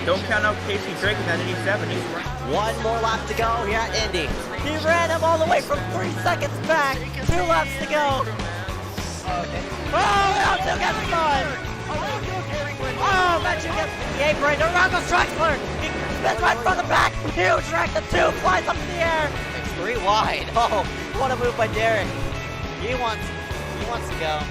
Don't count out Casey Drake in that 87. He's right. One more lap to go here at Indy. He ran him all the way from 3 seconds back. 2 laps to go. Oh, Alto gets spun. Oh, Metchu gets the apron. Around the Strexler. He spins right from the back. Huge wreck. The 2 flies up in the air. It's 3 wide. Oh, what a move by Derek. He wants to go.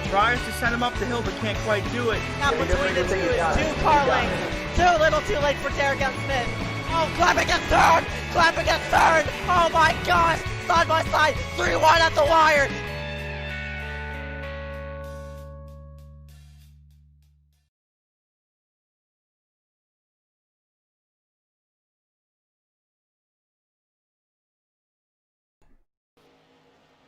Tries to send him up the hill, but can't quite do it. Now between the 2 is 2 car lengths. Too little too late for Derek and Smith. Oh, clapping gets third! Clapping gets third! Oh my gosh! Side by side, 3 wide at the wire!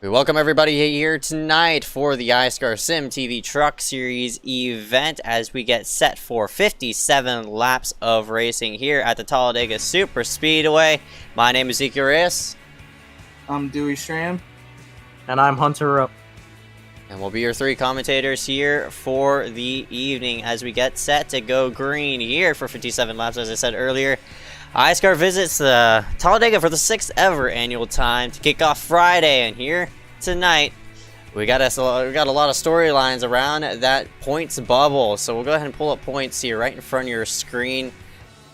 We welcome everybody here tonight for the iSCAR SYMTV Truck Series event as we get set for 57 laps of racing here at the Talladega Super Speedway. My name is Ezeckiel Reyes. I'm Dewey Schramm. And I'm Hunter Rupp. And we'll be your 3 commentators here for the evening as we get set to go green here for 57 laps, as I said earlier. iSCAR visits the Talladega for the 6th ever annual time to kick off Friday, and here tonight we got a lot of storylines around that points bubble. So we'll go ahead and pull up points here right in front of your screen.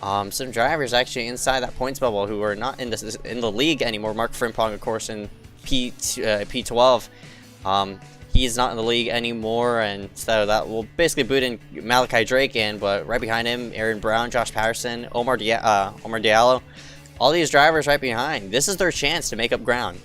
Some drivers actually inside that points bubble who are not in the league anymore. Mark Frimpong, of course, in P12. He's not in the league anymore, and so that will basically boot in Malachi Drake in, but right behind him, Aaron Brown, Josh Patterson, Omar Diallo, all these drivers right behind. This is their chance to make up ground.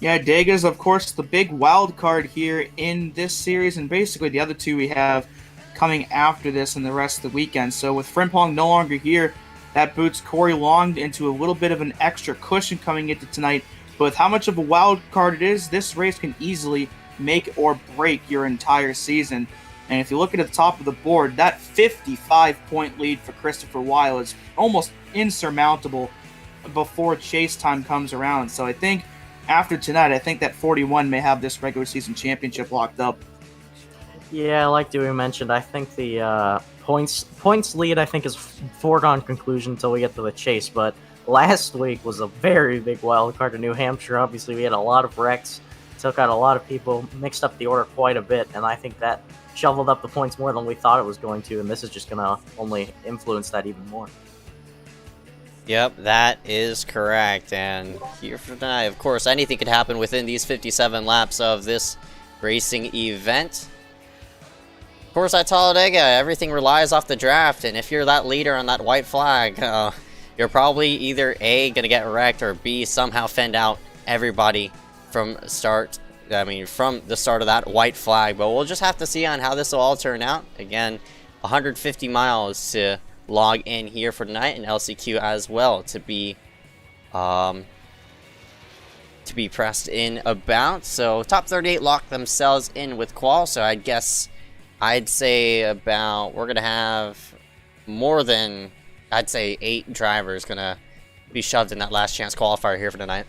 Yeah, Dega's, of course, the big wild card here in this series, and basically the other 2 we have coming after this and the rest of the weekend. So with Frimpong no longer here, that boots Corey Long into a little bit of an extra cushion coming into tonight. But with how much of a wild card it is, this race can easily make or break your entire season. And if you look at the top of the board, that 55-point lead for Christopher Weil is almost insurmountable before chase time comes around. So I think after tonight, I think that 41 may have this regular season championship locked up. Yeah, like Dewey mentioned, I think the points lead, I think, is foregone conclusion until we get to the chase. But last week was a very big wild card in New Hampshire. Obviously, we had a lot of wrecks, took out a lot of people, mixed up the order quite a bit, and I think that shoveled up the points more than we thought it was going to, and this is just going to only influence that even more. Yep, that is correct. And here for tonight, of course, anything could happen within these 57 laps of this racing event. Of course, at Talladega, everything relies off the draft, and if you're that leader on that white flag, you're probably either A, going to get wrecked, or B, somehow fend out everybody from the start of that white flag. But we'll just have to see on how this will all turn out. Again, 150 miles to log in here for tonight, and LCQ as well to be pressed in about. So top 38 lock themselves in with qual. So I'd say about, we're going to have more than, I'd say 8 drivers going to be shoved in that last chance qualifier here for tonight.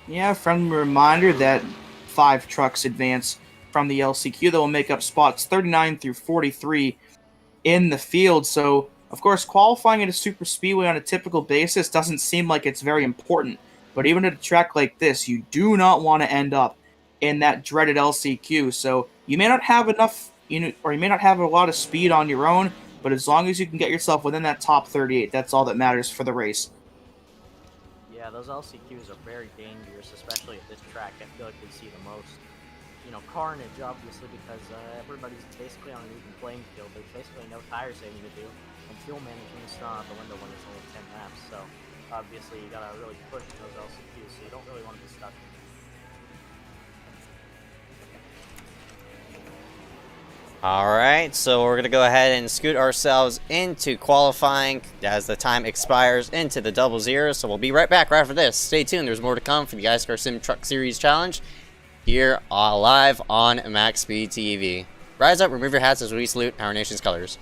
Yeah, friendly reminder that 5 trucks advance from the LCQ that will make up spots 39 through 43 in the field. So, of course, qualifying at a super speedway on a typical basis doesn't seem like it's very important. But even at a track like this, you do not want to end up in that dreaded LCQ. So you may not have enough, or you may not have a lot of speed on your own, but as long as you can get yourself within that top 38, that's all that matters for the race. Yeah, those LCQs are very dangerous, especially at this track. I feel like we see the most, carnage, obviously, because everybody's basically on an even playing field. There's basically no tire saving to do, and fuel management's not out the window when it's only 10 laps. So, obviously, you gotta really push those LCQs, so you don't really want to be stuck. Alright, so we're going to go ahead and scoot ourselves into qualifying as the time expires into the 00. So we'll be right back right after this. Stay tuned, there's more to come for the iSCAR Sim Truck Series Challenge. here live on Max Speed TV. Rise up, remove your hats as we salute our nation's colors.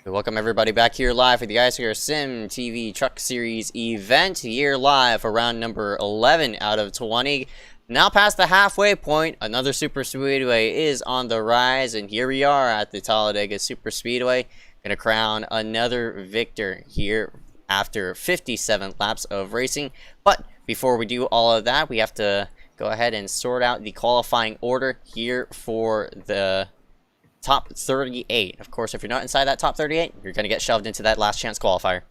Welcome everybody back here live for the iSCAR SYMTV Truck Series event here live for round number 11 out of 20. Now past the halfway point, another super speedway is on the rise, and here we are at the Talladega Super Speedway. Gonna crown another victor here after 57 laps of racing. But before we do all of that, we have to go ahead and sort out the qualifying order here for the top 38. Of course, if you're not inside that top 38, you're going to get shoved into that last chance qualifier.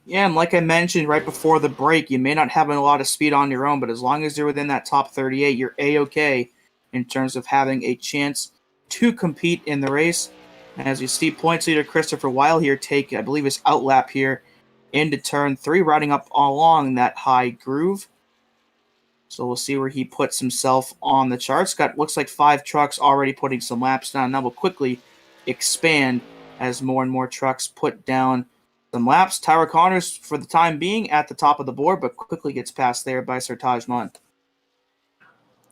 Yeah, and like I mentioned right before the break, you may not have a lot of speed on your own, but as long as you're within that top 38, you're A-okay in terms of having a chance to compete in the race. And as you see, points leader Christopher Weil here take, I believe, his outlap here into turn 3, riding up along that high groove. So we'll see where he puts himself on the charts. Looks like 5 trucks already putting some laps down. Now we'll quickly expand as more and more trucks put down some laps. Tyler Connors, for the time being, at the top of the board, but quickly gets passed there by Sertaj Munn.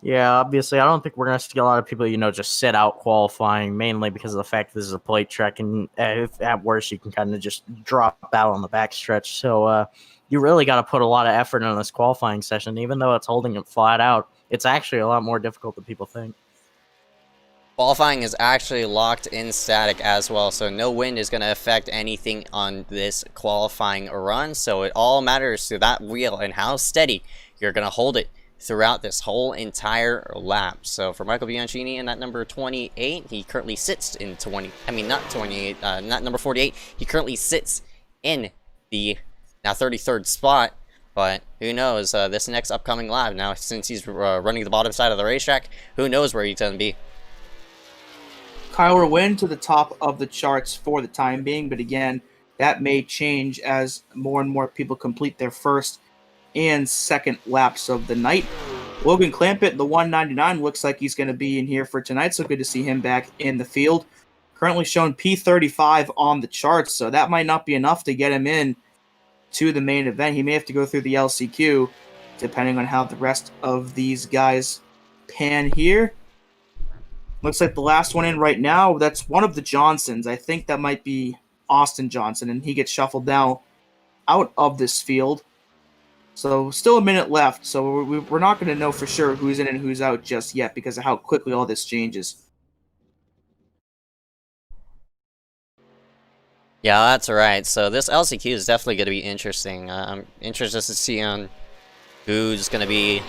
Yeah, obviously, I don't think we're going to see a lot of people, just sit out qualifying, mainly because of the fact this is a plate track, and at worst, you can kind of just drop out on the backstretch. So, you really got to put a lot of effort in this qualifying session. Even though it's holding it flat out, it's actually a lot more difficult than people think. Qualifying is actually locked in static as well, so no wind is going to affect anything on this qualifying run. So it all matters to that wheel and how steady you're going to hold it throughout this whole entire lap. So for Michael Bianchini in that number 28, he currently sits in not number 48. He currently sits in the now 33rd spot, but who knows, this next upcoming lap, now since he's running the bottom side of the racetrack, who knows where he's going to be. Kyler Wynn to the top of the charts for the time being, but again, that may change as more and more people complete their first and second laps of the night. Logan Clampett, the 199, looks like he's going to be in here for tonight, so good to see him back in the field. Currently shown P35 on the charts, so that might not be enough to get him in to the main event. He may have to go through the LCQ, depending on how the rest of these guys pan here. Looks like the last one in right now, that's one of the Johnsons. I think that might be Austin Johnson, and he gets shuffled now out of this field. So still a minute left, so we're not going to know for sure who's in and who's out just yet because of how quickly all this changes. Yeah, that's right. So this LCQ is definitely going to be interesting. I'm interested to see on who's going to be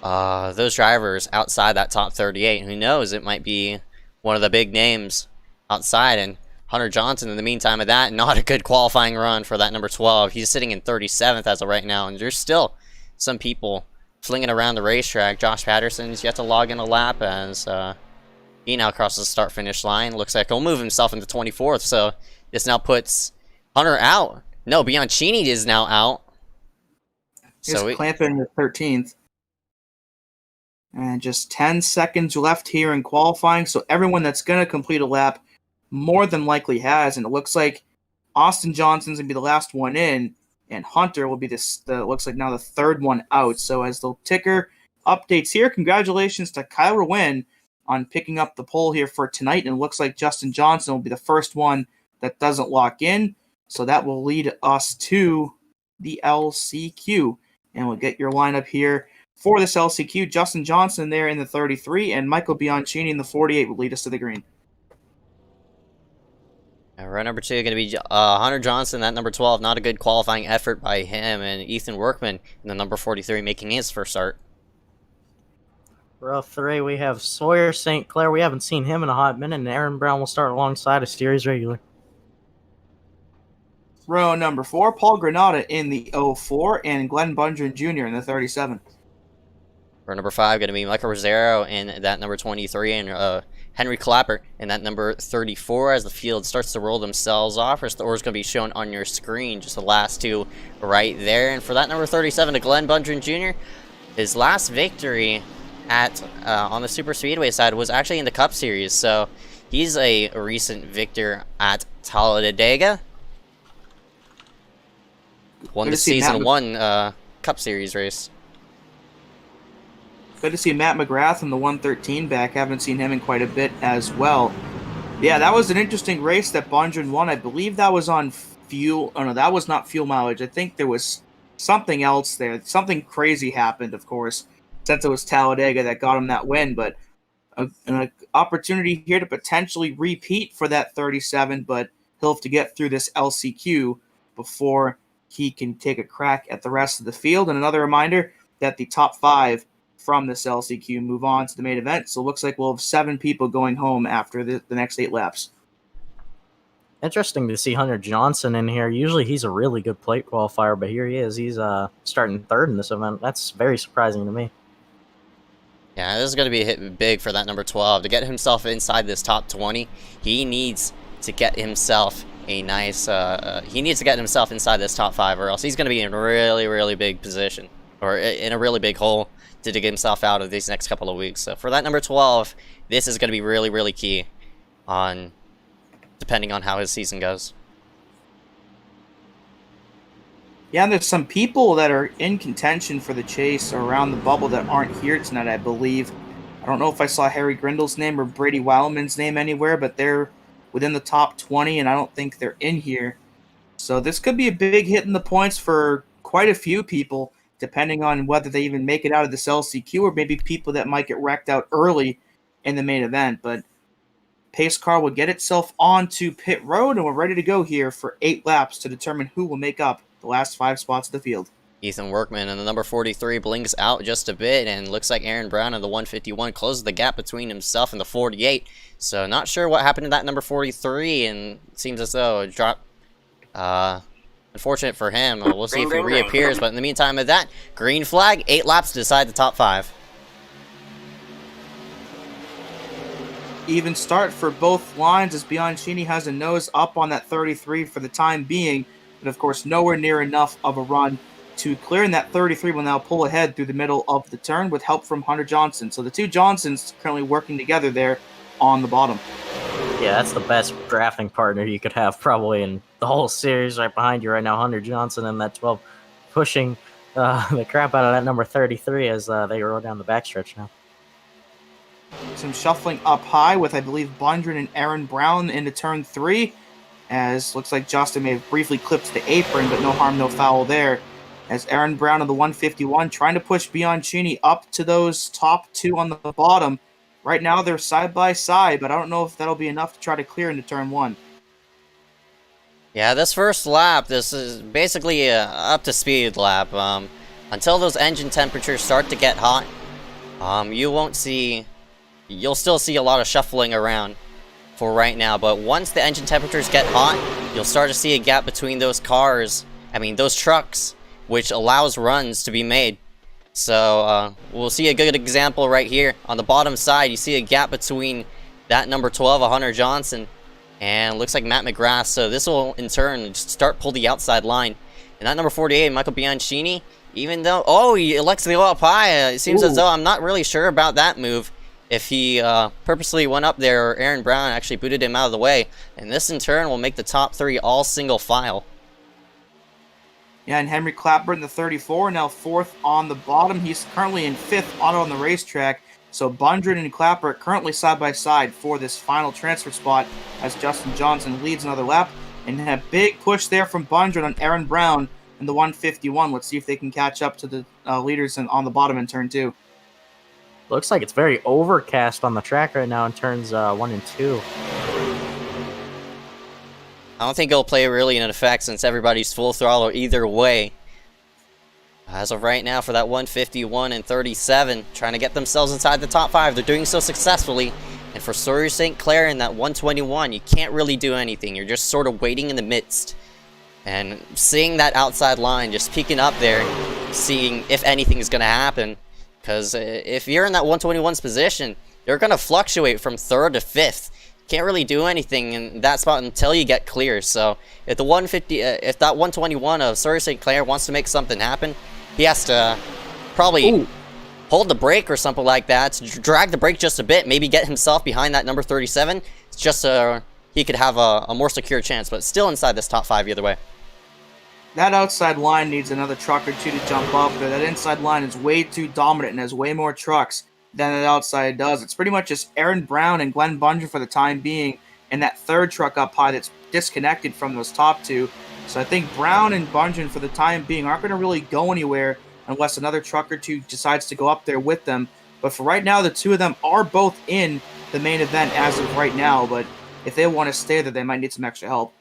those drivers outside that top 38. Who knows? It might be one of the big names outside. And Hunter Johnson, in the meantime of that, not a good qualifying run for that number 12. He's sitting in 37th as of right now. And there's still some people flinging around the racetrack. Josh Patterson's yet to log in a lap as he now crosses the start-finish line. Looks like he'll move himself into 24th. So this now puts Hunter out. No, Bianchini is now out. Here's Clampett in the 13th. And just 10 seconds left here in qualifying, so everyone that's going to complete a lap more than likely has, and it looks like Austin Johnson's going to be the last one in, and Hunter will be looks like now the third one out. So as the ticker updates here, congratulations to Kyler Wynn on picking up the pole here for tonight, and it looks like Justin Johnson will be the first one that doesn't lock in, so that will lead us to the LCQ, and we'll get your lineup here for this LCQ. Justin Johnson there in the 33, and Michael Bianchini in the 48 will lead us to the green. Row number 2 going to be Hunter Johnson, that number 12. Not a good qualifying effort by him, and Ethan Workman in the number 43 making his first start. Row 3, we have Sawyer St. Clair. We haven't seen him in a hot minute, and Aaron Brown will start alongside a series regular. Row number 4, Paul Granada in the 04, and Glenn Bundren Jr. in the 37. Row number 5 going to be Michael Rosero in that number 23, and Henry Clapper in that number 34 as the field starts to roll themselves off. The order is going to be shown on your screen, just the last two right there. And for that number 37, to Glenn Bundren Jr., his last victory at on the Super Speedway side was actually in the Cup Series. So he's a recent victor at Talladega. Won the Season 1 Cup Series race. Good to see Matt McGrath in the 113 back. Haven't seen him in quite a bit as well. Yeah, that was an interesting race that Bundren won. I believe that was on fuel. Oh, no, that was not fuel mileage. I think there was something else there. Something crazy happened, of course, since it was Talladega that got him that win. But an opportunity here to potentially repeat for that 37, but he'll have to get through this LCQ before he can take a crack at the rest of the field. And another reminder that the top 5 from this LCQ move on to the main event. So it looks like we'll have 7 people going home after the next 8 laps. Interesting to see Hunter Johnson in here. Usually he's a really good plate qualifier, but here he is. He's starting 3rd in this event. That's very surprising to me. Yeah, this is going to be a hit big for that number 12. To get himself inside this top 20, he needs to get himself a nice... he needs to get himself inside this top 5, or else he's going to be in a really, really big position, or in a really big hole to dig himself out of these next couple of weeks. So for that number 12, this is going to be really, really key on depending on how his season goes. Yeah, and there's some people that are in contention for the chase around the bubble that aren't here tonight, I believe. I don't know if I saw Harry Grindle's name or Brady Wildman's name anywhere, but they're within the top 20, and I don't think they're in here. So this could be a big hit in the points for quite a few people, depending on whether they even make it out of this LCQ, or maybe people that might get wrecked out early in the main event. But pace car will get itself onto pit road, and we're ready to go here for 8 laps to determine who will make up the last 5 spots of the field. Ethan Workman in the number 43 blinks out just a bit, and looks like Aaron Brown in the 151 closes the gap between himself and the 48. So not sure what happened to that number 43, and it seems as though it dropped... Unfortunate for him. We'll see if he reappears, but in the meantime of that, green flag, 8 laps to decide the top 5. Even start for both lines as Bianchini has a nose up on that 33 for the time being, but of course nowhere near enough of a run to clear, and that 33 will now pull ahead through the middle of the turn with help from Hunter Johnson. So the two Johnsons currently working together there on the bottom. Yeah, that's the best drafting partner you could have probably in the whole series right behind you right now. Hunter Johnson and that 12 pushing the crap out of that number 33 as they roll down the backstretch now. Some shuffling up high with, I believe, Bundren and Aaron Brown into turn 3, as looks like Justin may have briefly clipped the apron, but no harm, no foul there. As Aaron Brown of the 151 trying to push Bianchini up to those top 2 on the bottom. Right now they're side by side, but I don't know if that'll be enough to try to clear into turn 1. Yeah, this first lap, this is basically a up to speed lap. Until those engine temperatures start to get hot, you'll still see a lot of shuffling around for right now, but once the engine temperatures get hot, you'll start to see a gap between those those trucks, which allows runs to be made. So we'll see a good example right here. On the bottom side, you see a gap between that number 12, Hunter Johnson, and looks like Matt McGrath. So this will, in turn, start pull the outside line. And that number 48, Michael Bianchini, Even though, oh, he elects to go up high. It seems as though I'm not really sure about that move. If he purposely went up there, or Aaron Brown actually booted him out of the way. And this in turn will make the top 3 all single file. Yeah, and Henry Clapper in the 34, now 4th on the bottom. He's currently in 5th auto on the racetrack. So Bundren and Clapper currently side by side for this final transfer spot as Justin Johnson leads another lap. And a big push there from Bundren on Aaron Brown in the 151. Let's see if they can catch up to the leaders on the bottom in turn 2. Looks like it's very overcast on the track right now in turns 1 and 2. I don't think it'll play really an effect since everybody's full throttle either way. As of right now, for that 151 and 37, trying to get themselves inside the top 5. They're doing so successfully. And for Sawyer St. Clair in that 121, you can't really do anything. You're just sort of waiting in the midst. And seeing that outside line, just peeking up there, seeing if anything is going to happen. Because if you're in that 121's position, you're going to fluctuate from 3rd to 5th. Can't really do anything in that spot until you get clear. So if the 150, if that 121 of Sawyer St. Clair wants to make something happen, he has to probably hold the brake or something like that, to drag the brake just a bit, maybe get himself behind that number 37. It's just he could have a more secure chance, but still inside this top 5 either way. That outside line needs another truck or two to jump up there. That inside line is way too dominant and has way more trucks than the outside does. It's pretty much just Aaron Brown and Glenn Bundren for the time being, and that 3rd truck up high that's disconnected from those top 2. So I think Brown and Bundren for the time being aren't going to really go anywhere unless another truck or 2 decides to go up there with them. But for right now, the 2 of them are both in the main event as of right now. But if they want to stay there, they might need some extra help.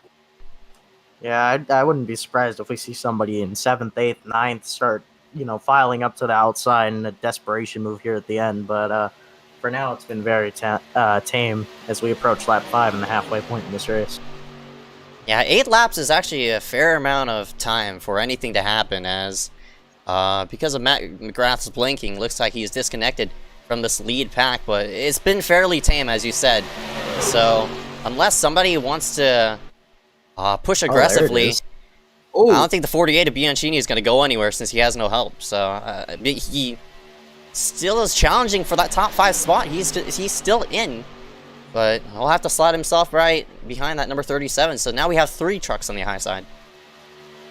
Yeah, I wouldn't be surprised if we see somebody in 7th, 8th, 9th start, filing up to the outside in a desperation move here at the end. But for now, it's been very tame as we approach lap 5 and the halfway point in this race. Yeah, 8 laps is actually a fair amount of time for anything to happen, as because of Matt McGrath's blinking, looks like he's disconnected from this lead pack, but it's been fairly tame, as you said. So unless somebody wants to push aggressively, I don't think the 48 of Bianchini is going to go anywhere since he has no help. So he still is challenging for that top 5 spot. He's still in, but he'll have to slide himself right behind that number 37. So now we have 3 trucks on the high side.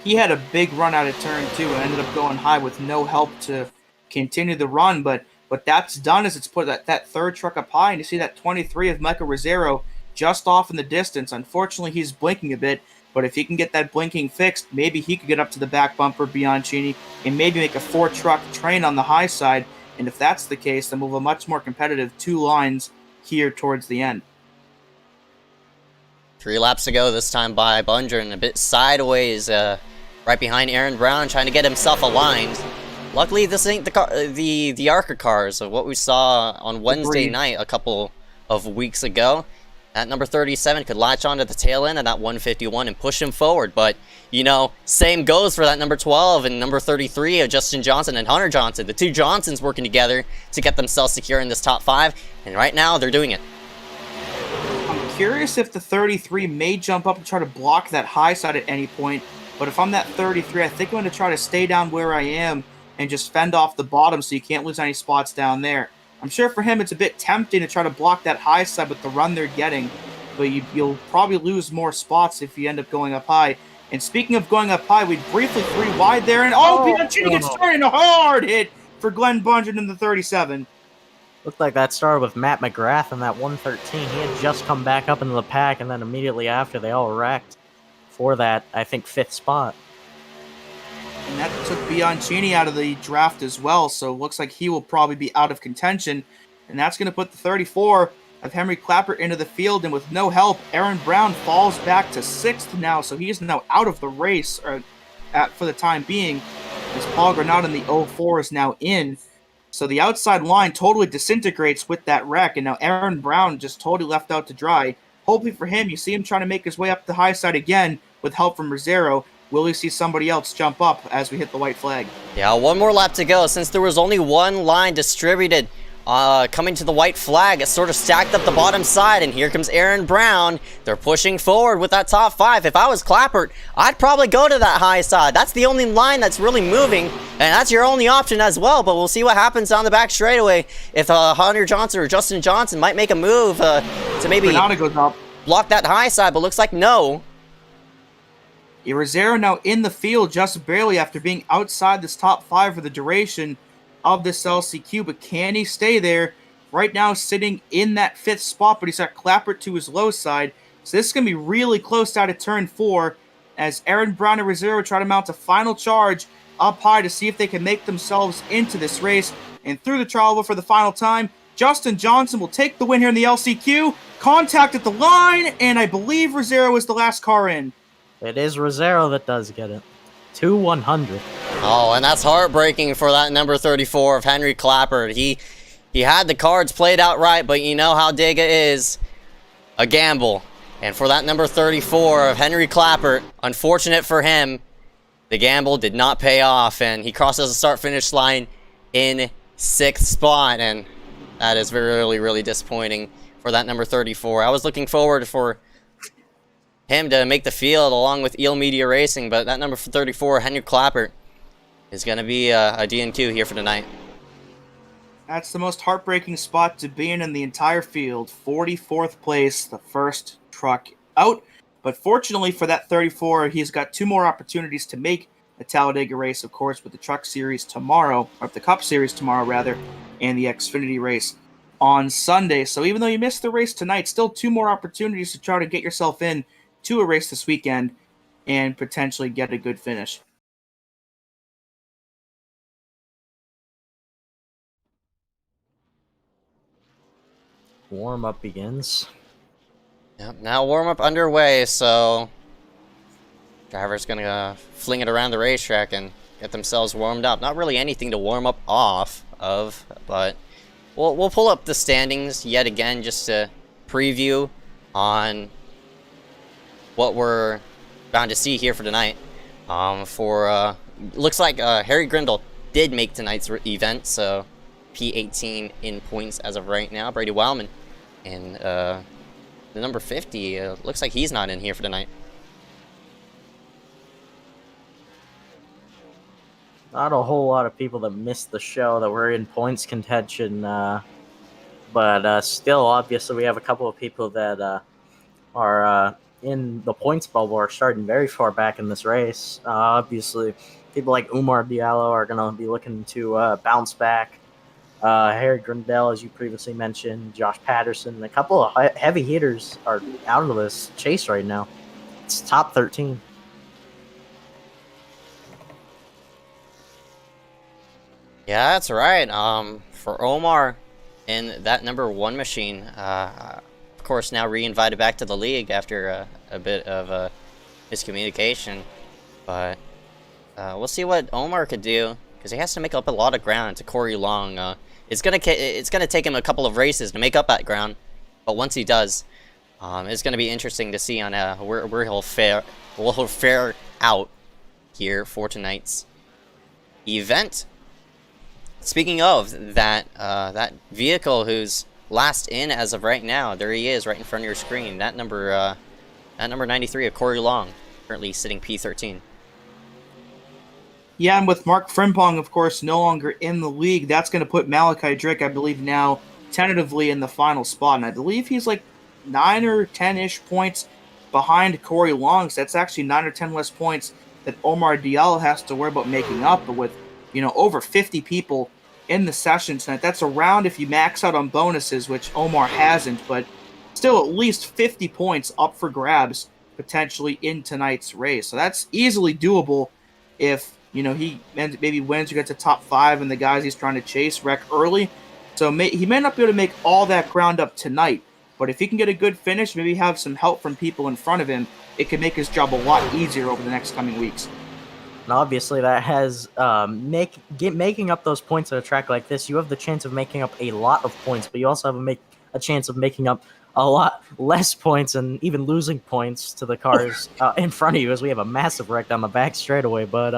He had a big run out of turn 2 and ended up going high with no help to continue the run. But what that's done is it's put that 3rd truck up high, and you see that 23 of Michael Rosero just off in the distance. Unfortunately, he's blinking a bit, but if he can get that blinking fixed, maybe he could get up to the back bumper Bianchini and maybe make a 4-truck train on the high side. And if that's the case, then we'll have a much more competitive 2 lines here towards the end. 3 laps to go, this time by Bundren, a bit sideways, right behind Aaron Brown, trying to get himself aligned. Luckily, this ain't the ARCA cars of what we saw on Wednesday night a couple of weeks ago. That number 37 could latch onto the tail end of that 151 and push him forward. But, same goes for that number 12 and number 33 of Justin Johnson and Hunter Johnson. The 2 Johnsons working together to get themselves secure in this top 5. And right now, they're doing it. I'm curious if the 33 may jump up and try to block that high side at any point. But if I'm that 33, I think I'm going to try to stay down where I am and just fend off the bottom so you can't lose any spots down there. I'm sure for him it's a bit tempting to try to block that high side with the run they're getting, but you'll probably lose more spots if you end up going up high. And speaking of going up high, we briefly 3 wide there, and Bianchini gets started, a hard hit for Glenn Bundren in the 37. Looked like that started with Matt McGrath in that 113. He had just come back up into the pack, and then immediately after they all wrecked for that, I think, 5th spot. And that took Bianchini out of the draft as well, so it looks like he will probably be out of contention. And that's going to put the 34 of Henry Clapper into the field, and with no help, Aaron Brown falls back to 6th now, so he is now out of the race for the time being, as Paul Granat in the 04 is now in. So the outside line totally disintegrates with that wreck, and now Aaron Brown just totally left out to dry. Hopefully for him, you see him trying to make his way up the high side again with help from Rosero. Will we see somebody else jump up as we hit the white flag? Yeah, 1 more lap to go. Since there was only 1 line distributed coming to the white flag. It's sort of stacked up the bottom side, and here comes Aaron Brown. They're pushing forward with that top 5. If I was Clappert, I'd probably go to that high side. That's the only line that's really moving, and that's your only option as well, but we'll see what happens down the back straightaway. If Hunter Johnson or Justin Johnson might make a move to maybe Bernardo goes up. block that high side, but looks like no. Rosero now in the field just barely after being outside this top 5 for the duration of this LCQ, but can he stay there? Right now sitting in that 5th spot, but he's got Clappert to his low side, so this is going to be really close out of turn 4 as Aaron Brown and Rosero try to mount a final charge up high to see if they can make themselves into this race. And through the trial for the final time, Justin Johnson will take the win here in the LCQ. Contact at the line, and I believe Rosero is the last car in. It is Rosero that does get it. 2-100. Oh, and that's heartbreaking for that number 34 of Henry Clappert. He had the cards played out right, but you know how Dega is. A gamble. And for that number 34 of Henry Clappert, unfortunate for him, the gamble did not pay off, and he crosses the start-finish line in 6th spot, and that is really, really disappointing for that number 34. I was looking forward for him to make the field along with Eel Media Racing, but that number 34, Henry Clappert, is going to be a DNQ here for tonight. That's the most heartbreaking spot to be in the entire field. 44th place, the first truck out. But fortunately for that 34, he's got 2 more opportunities to make the Talladega race, of course, with the Truck Series tomorrow, or the Cup Series tomorrow, rather, and the Xfinity race on Sunday. So even though you missed the race tonight, still 2 more opportunities to try to get yourself in to a race this weekend and potentially get a good finish. Warm-up begins. Yep, now warm-up underway, so drivers going to fling it around the racetrack and get themselves warmed up. Not really anything to warm up off of, but we'll pull up the standings yet again just to preview on what we're bound to see here for tonight. Looks like Harry Grindle did make tonight's event, so P18 in points as of right now. Brady Wildman and the number 50 looks like he's not in here for tonight. Not a whole lot of people that missed the show that were in points contention, but still, obviously, we have a couple of people that are in the points bubble are starting very far back in this race. Obviously, people like Umar Diallo are going to be looking to bounce back. Harry Grindell, as you previously mentioned, Josh Patterson, a couple of heavy hitters are out of this chase right now. It's top 13. Yeah, that's right. For Omar in that number 1 machine, of course, now re-invited back to the league after a bit of miscommunication. But we'll see what Omar could do, because he has to make up a lot of ground to Corey Long. It's gonna take him a couple of races to make up that ground, but once he does, it's gonna be interesting to see on where he'll fare out here for tonight's event. Speaking of that vehicle who's last in as of right now, there he is right in front of your screen. That number 93 of Corey Long, currently sitting P13. Yeah, and with Mark Frimpong, of course, no longer in the league, that's going to put Malachi Drake, I believe, now tentatively in the final spot. And I believe he's like 9 or 10-ish points behind Corey Long. So that's actually 9 or 10 less points that Omar Diallo has to worry about making up. But with, over 50 people in the session tonight, that's around, if you max out on bonuses, which Omar hasn't, but still at least 50 points up for grabs potentially in tonight's race. So that's easily doable if he maybe wins, you get to top 5, and the guys he's trying to chase wreck early. So he may not be able to make all that ground up tonight, but if he can get a good finish, maybe have some help from people in front of him, it can make his job a lot easier over the next coming weeks. And obviously, that has making up those points at a track like this. You have the chance of making up a lot of points, but you also have a chance of making up a lot less points and even losing points to the cars in front of you, as we have a massive wreck down the back straightaway. But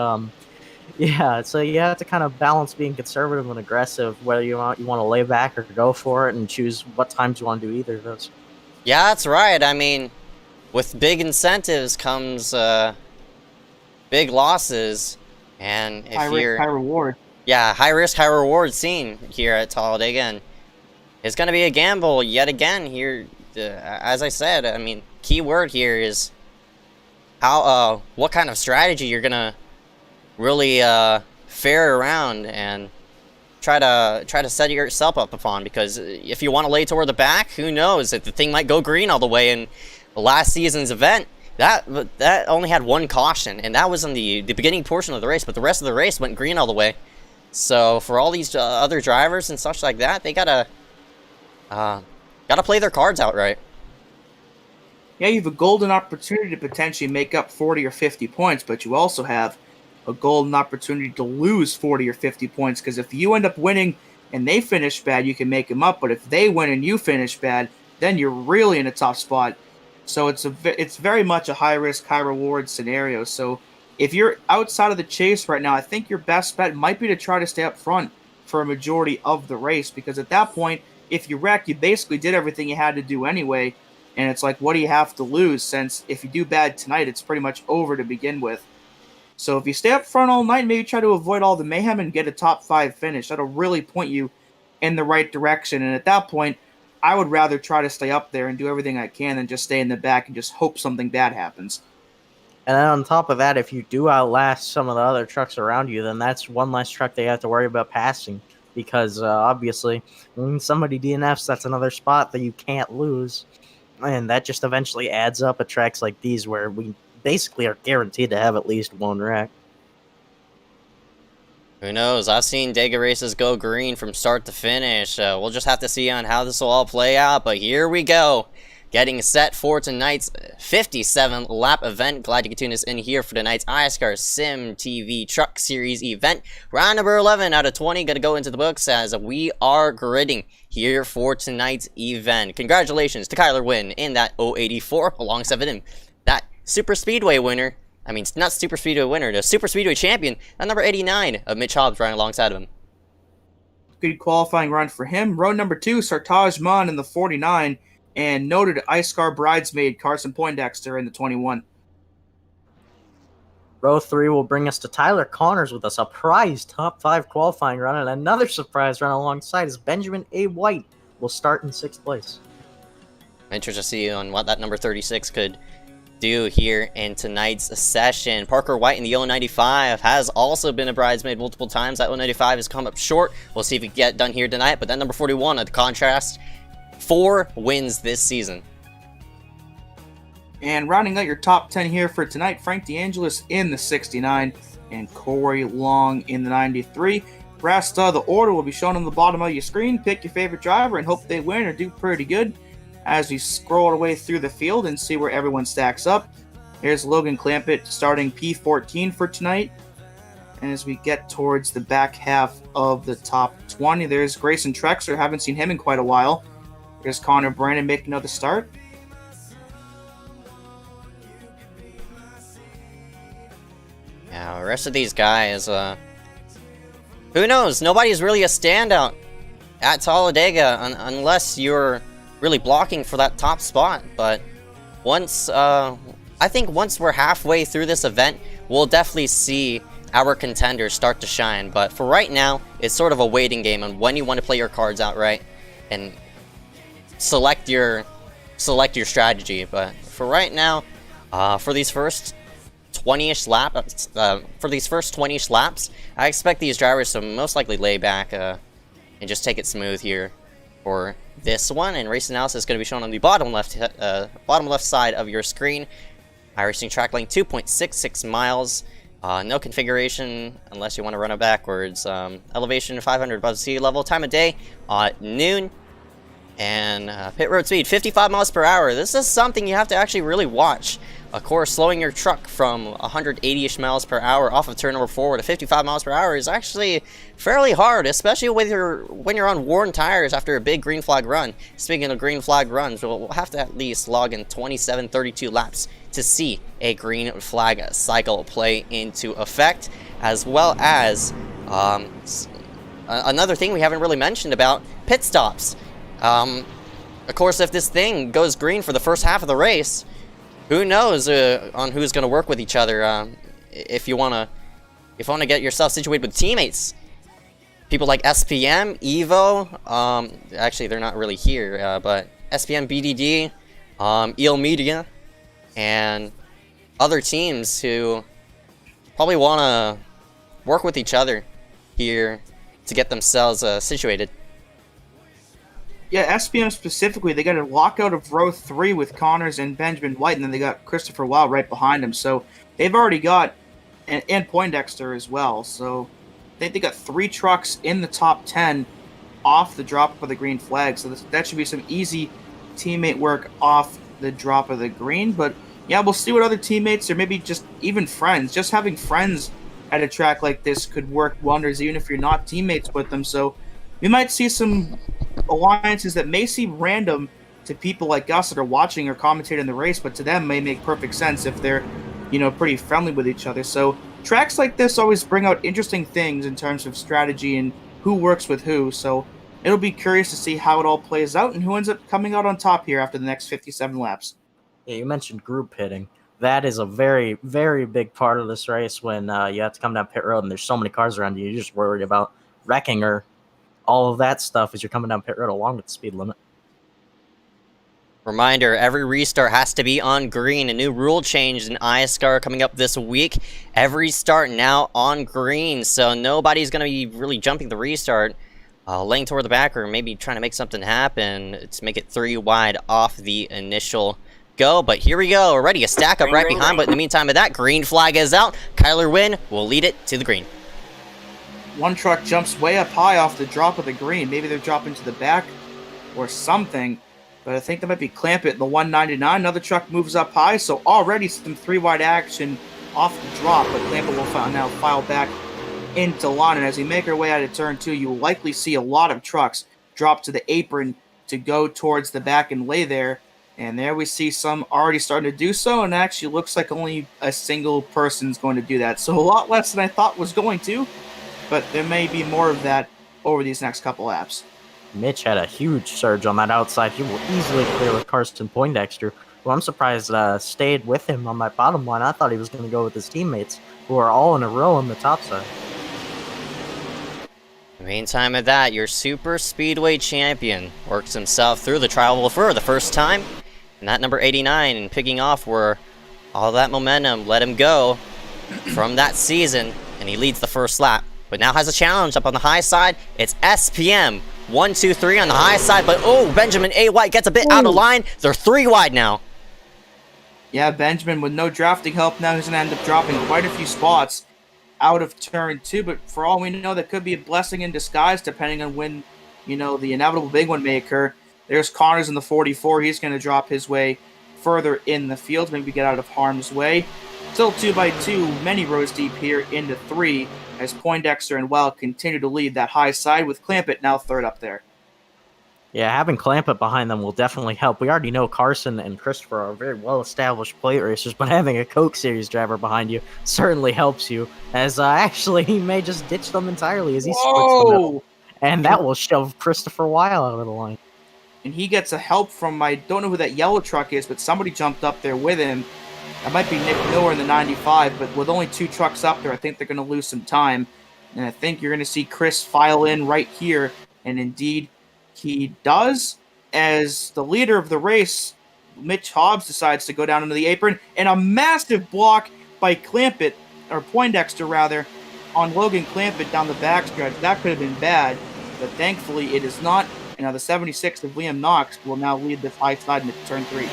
Yeah, so you have to kind of balance being conservative and aggressive, whether you want to lay back or go for it, and choose what times you want to do either of those. Yeah, that's right. I mean, with big incentives comes big losses, and if High risk, high reward. yeah, high risk, high reward scene here at Talladega, and it's going to be a gamble yet again here. As I said, I mean, key word here is how what kind of strategy you're gonna really fare around and try to set yourself up upon, because if you want to lay toward the back, who knows, if the thing might go green all the way. In the last season's event, that only had one caution, and that was in the beginning portion of the race, but the rest of the race went green all the way. So for all these other drivers and such like that, they gotta play their cards out right. Yeah, you have a golden opportunity to potentially make up 40 or 50 points, but you also have a golden opportunity to lose 40 or 50 points, because if you end up winning and they finish bad, you can make them up, but if they win and you finish bad, then you're really in a tough spot. So it's very much a high-risk, high-reward scenario. So if you're outside of the chase right now, I think your best bet might be to try to stay up front for a majority of the race, because at that point, if you wreck, you basically did everything you had to do anyway. And it's like, what do you have to lose? Since if you do bad tonight, it's pretty much over to begin with. So if you stay up front all night, maybe try to avoid all the mayhem and get a top 5 finish. That'll really point you in the right direction. And at that point, I would rather try to stay up there and do everything I can than just stay in the back and just hope something bad happens. And then on top of that, if you do outlast some of the other trucks around you, then that's one less truck they have to worry about passing. Because obviously, when somebody DNFs, that's another spot that you can't lose. And that just eventually adds up at tracks like these, where we basically are guaranteed to have at least one wreck. Who knows? I've seen Dega races go green from start to finish. We'll just have to see on how this will all play out. But here we go. Getting set for tonight's 57-lap event. Glad you could tune us in here for tonight's iSCAR SYMTV Truck Series event. Round number 11 out of 20 going to go into the books as we are gridding here for tonight's event. Congratulations to Kyler Wynn in that 084 alongside him. That Super Speedway winner. I mean, not Super Speedway winner, the Super Speedway champion. That number 89 of Mitch Hobbs running alongside of him. Good qualifying run for him. Row number 2, Sartaj Mon in the 49. And noted iSCAR bridesmaid Carson Poindexter in the 21. Row 3 will bring us to Tyler Connors with a surprise top 5 qualifying run, and another surprise run alongside is Benjamin A. White will start in 6th place. I'm interested to see on what that number 36 could do here in tonight's session. Parker White in the 095 has also been a bridesmaid multiple times. That 095 has come up short. We'll see if we can get done here tonight, but that number 41 at the contrast, 4 wins this season. And rounding out your top 10 here for tonight, Frank DeAngelis in the 69 and Corey Long in the 93. Rest of the order will be shown on the bottom of your screen. Pick your favorite driver and hope they win or do pretty good as we scroll our way through the field and see where everyone stacks up. Here's Logan Clampett starting P14 for tonight. And as we get towards the back half of the top 20, there's Grayson Trexler. Haven't seen him in quite a while. There's Connor Brandon making another start. Yeah, the rest of these guys, who knows? Nobody's really a standout at Talladega unless you're really blocking for that top spot. But once, I think once we're halfway through this event, we'll definitely see our contenders start to shine. But for right now, it's sort of a waiting game on when you want to play your cards out right and select your strategy. But for right now, for these first 20-ish laps, I expect these drivers to most likely lay back and just take it smooth here for this one. And race analysis is going to be shown on the bottom left side of your screen. iRacing track length 2.66 miles. No configuration unless you want to run it backwards. Elevation 500 above sea level. Time of day noon. And pit road speed 55 miles per hour. This is something you have to actually really watch. Of course, slowing your truck from 180-ish miles per hour off of turn number 4 to 55 miles per hour is actually fairly hard, especially when you're on worn tires after a big green flag run. Speaking of green flag runs, we'll have to at least log in 27-32 laps to see a green flag cycle play into effect. as well as another thing we haven't really mentioned about pit stops. Of course, if this thing goes green for the first half of the race, who knows on who's going to work with each other. If you want to get yourself situated with teammates, people like SPM, Evo, actually they're not really here, but SPM, BDD, EL Media, and other teams who probably want to work with each other here to get themselves situated. Yeah, SPM specifically, they got a lockout of row 3 with Connors and Benjamin White, and then they got Christopher Weil right behind him. So they've already got, and Poindexter as well. So I think they got 3 trucks in the top 10 off the drop of the green flag. So that should be some easy teammate work off the drop of the green. But yeah, we'll see what other teammates, or maybe just even friends. Just having friends at a track like this could work wonders, even if you're not teammates with them. So we might see some alliances that may seem random to people like us that are watching or commentating the race, but to them may make perfect sense if they're, pretty friendly with each other. So tracks like this always bring out interesting things in terms of strategy and who works with who. So it'll be curious to see how it all plays out and who ends up coming out on top here after the next 57 laps. Yeah, you mentioned group pitting. That is a very, very big part of this race when you have to come down pit road and there's so many cars around you. You're just worried about wrecking or all of that stuff as you're coming down pit road along with the speed limit. Reminder, every restart has to be on green. A new rule change in iSCAR coming up this week. Every start now on green, so nobody's going to be really jumping the restart, laying toward the back, or maybe trying to make something happen to make it 3 wide off the initial go. But here we go, already a stack up right behind, but in the meantime of that, green flag is out. Kyler Wynn will lead it to the green. One truck jumps way up high off the drop of the green. Maybe they're dropping to the back or something, but I think that might be Clampett, the 199. Another truck moves up high, so already some 3 wide action off the drop, but Clampett will now file back into line. And as we make our way out of turn 2, you will likely see a lot of trucks drop to the apron to go towards the back and lay there. And there we see some already starting to do so, and actually looks like only a single person's going to do that. So a lot less than I thought was going to, but there may be more of that over these next couple laps. Mitch had a huge surge on that outside. He will easily clear with Karsten Poindexter, who I'm surprised stayed with him on my bottom line. I thought he was going to go with his teammates, who are all in a row on the top side. Meantime of that, your Super Speedway champion works himself through the trial for the first time. And that number 89 and picking off where all that momentum let him go from that season, and he leads the first lap. But now has a challenge up on the high side. It's SPM 1, 2, 3 on the high side, but Benjamin A. White gets a bit out of line. They're 3 wide now. Yeah, Benjamin with no drafting help now, he's going to end up dropping quite a few spots out of turn 2, but for all we know, that could be a blessing in disguise depending on when, the inevitable big one may occur. There's Connors in the 44. He's going to drop his way further in the field, maybe get out of harm's way. Still 2 by 2, many rows deep here into 3, as Poindexter and Well continue to lead that high side, with Clampett now third up there. Yeah, having Clampett behind them will definitely help. We already know Carson and Christopher are very well-established plate racers, but having a Coke Series driver behind you certainly helps you, as actually he may just ditch them entirely as he splits the middle. And that will shove Christopher Weil out of the line. And he gets a help from, I don't know who that yellow truck is, but somebody jumped up there with him. That might be Nick Miller in the 95, but with only 2 trucks up there, I think they're going to lose some time. And I think you're going to see Chris file in right here, and indeed he does, as the leader of the race, Mitch Hobbs, decides to go down into the apron, and a massive block by Clampett, or Poindexter rather, on Logan Clampett down the backstretch. That could have been bad, but thankfully it is not. And now the 76 of Liam Knox will now lead this high side into turn 3.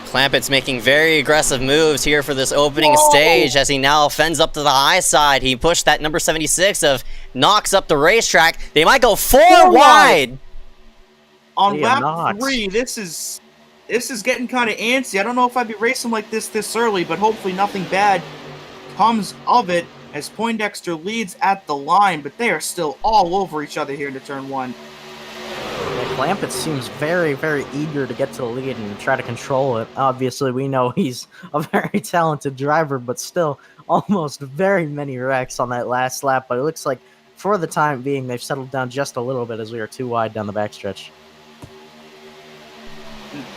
Clampett's making very aggressive moves here for this opening stage as he now fends up to the high side. He pushed that number 76 of Knox up the racetrack. They might go 4 wide. On lap 3, this is getting kind of antsy. I don't know if I'd be racing like this early, but hopefully nothing bad comes of it, as Poindexter leads at the line, but they are still all over each other here into turn 1. Clampett seems very, very eager to get to the lead and try to control it. Obviously, we know he's a very talented driver, but still almost very many wrecks on that last lap. But it looks like for the time being, they've settled down just a little bit as we are too wide down the backstretch.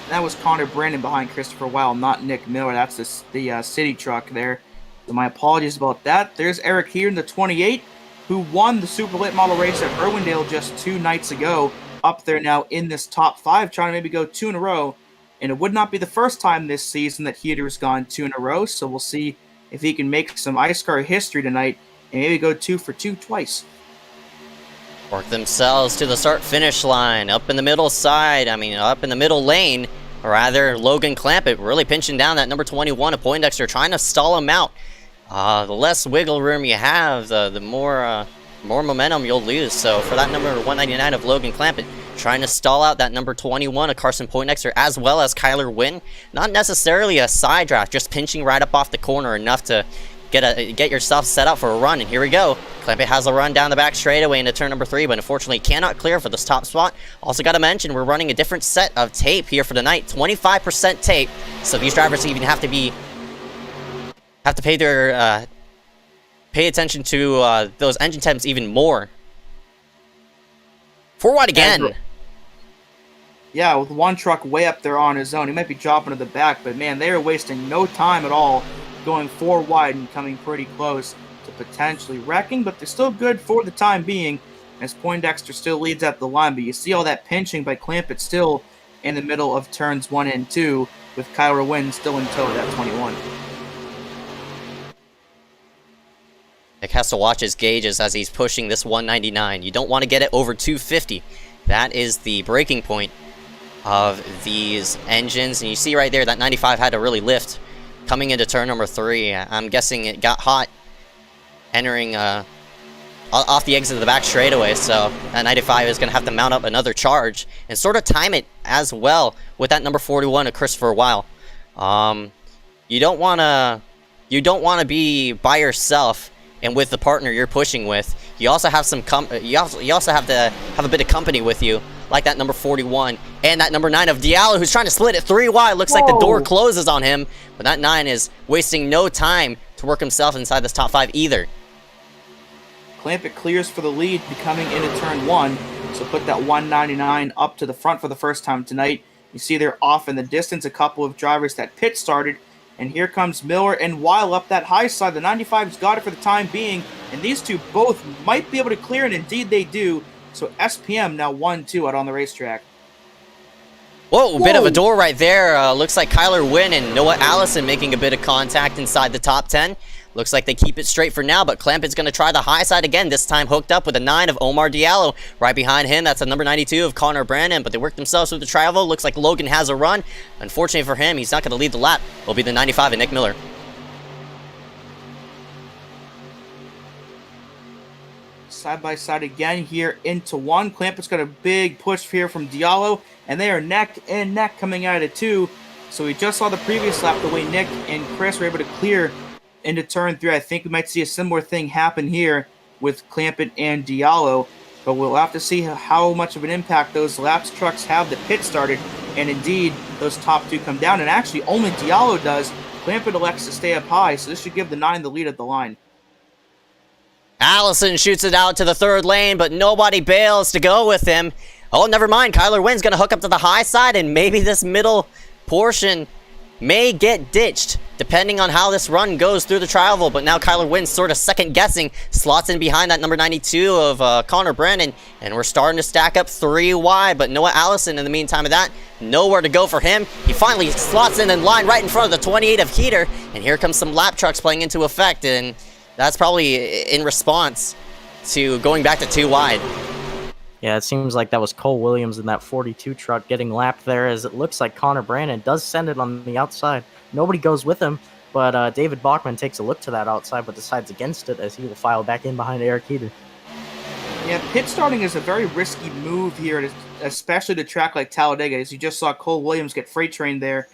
That was Connor Brandon behind Christopher Weil, not Nick Miller. That's the city truck there. So my apologies about that. There's Eric here in the 28, who won the Super Late Model race at Irwindale just 2 nights ago. Up there now in this top 5, trying to maybe go 2 in a row. And it would not be the first time this season that Heater's gone 2 in a row. So we'll see if he can make some iSCAR history tonight and maybe go 2 for 2 twice. Work themselves to the start-finish line, up in the middle side, up in the middle lane, or rather, Logan Clampett really pinching down that number 21 of Poindexter, trying to stall him out. The less wiggle room you have, the more momentum you'll lose. So for that number 199 of Logan Clampett, trying to stall out that number 21 of Carson Poindexter, as well as Kyler Wynn. Not necessarily a side draft, just pinching right up off the corner enough to get yourself set up for a run. And here we go. Clampett has a run down the back straightaway into turn number 3, but unfortunately cannot clear for this top spot. Also got to mention, we're running a different set of tape here for the night, 25% tape. So these drivers even have to pay attention to those engine temps even more. 4 wide again. Yeah, with one truck way up there on his own. He might be dropping to the back, but man, they are wasting no time at all, going 4 wide and coming pretty close to potentially wrecking, but they're still good for the time being, as Poindexter still leads at the line. But you see all that pinching by Clampett still in the middle of turns 1 and 2, with Kyler Wynn still in tow at 21. Nick has to watch his gauges as he's pushing this 199. You don't want to get it over 250. That is the breaking point of these engines. And you see right there that 95 had to really lift coming into turn number 3. I'm guessing it got hot entering off the exit of the back straightaway. So that 95 is going to have to mount up another charge and sort of time it as well with that number 41 of Christopher Weil. You don't want to be by yourself and with the partner you're pushing with. You also have you also have to have a bit of company with you, like that number 41 and that number 9 of Diallo, who's trying to split it 3 wide. Looks like the door closes on him, but that 9 is wasting no time to work himself inside this top 5 either. Clampett clears for the lead, becoming into turn 1. So put that 199 up to the front for the first time tonight. You see they're off in the distance, a couple of drivers that pit started. And here comes Miller and Weil up that high side. The 95's got it for the time being. And these two both might be able to clear, and indeed they do. So SPM now 1-2 out on the racetrack. Whoa, bit of a door right there. Looks like Kyler Wynn and Noah Allison making a bit of contact inside the top 10. Looks like they keep it straight for now, but Clampett's going to try the high side again, this time hooked up with a 9 of Omar Diallo. Right behind him, that's a number 92 of Connor Brandon, but they work themselves through the travel. Looks like Logan has a run. Unfortunately for him, he's not going to lead the lap. It'll be the 95 of Nick Miller. Side by side again here into 1. Clampett's got a big push here from Diallo, and they are neck and neck coming out of 2. So we just saw the previous lap, the way Nick and Chris were able to clear into turn 3. I think we might see a similar thing happen here with Clampett and Diallo, but we'll have to see how much of an impact those laps trucks have that pit started, and indeed those top 2 come down, and actually only Diallo does. Clampett elects to stay up high, so this should give the 9 the lead at the line. Allison shoots it out to the 3rd lane, but nobody bails to go with him. Oh, never mind. Kyler Wynn's going to hook up to the high side, and maybe this middle portion may get ditched, depending on how this run goes through the travel. But now Kyler Wynn's sort of second-guessing, slots in behind that number 92 of Connor Brandon, and we're starting to stack up 3 wide. But Noah Allison, in the meantime of that, nowhere to go for him. He finally slots in line right in front of the 28 of Heater, and here comes some lap trucks playing into effect, and that's probably in response to going back to 2 wide. Yeah, it seems like that was Cole Williams in that 42 truck getting lapped there, as it looks like Connor Brandon does send it on the outside. Nobody goes with him, but David Bachman takes a look to that outside, but decides against it as he will file back in behind Eric Heater. Yeah, pit starting is a very risky move here, especially to track like Talladega, as you just saw Cole Williams get freight trained there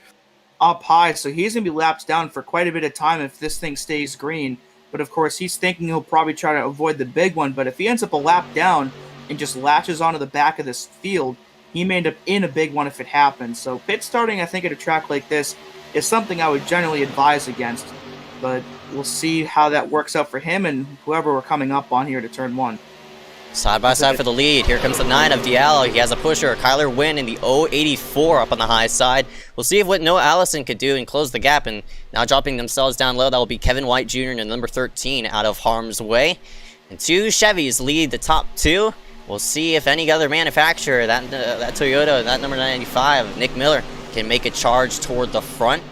up high, so he's going to be lapped down for quite a bit of time if this thing stays green. But of course, he's thinking he'll probably try to avoid the big one, but if he ends up a lap down and just latches onto the back of this field, he may end up in a big one if it happens. So pit starting, I think, at a track like this is something I would generally advise against. But we'll see how that works out for him and whoever we're coming up on here to turn 1. Side by side for the lead. Here comes the 9 of Diallo. He has a pusher. Kyler Wynn in the 084 up on the high side. We'll see what Noah Allison could do and close the gap. And now dropping themselves down low, that will be Kevin White Jr. and number 13 out of harm's way. And 2 Chevys lead the top 2. We'll see if any other manufacturer, that Toyota, that number 95, Nick Miller, can make a charge toward the front.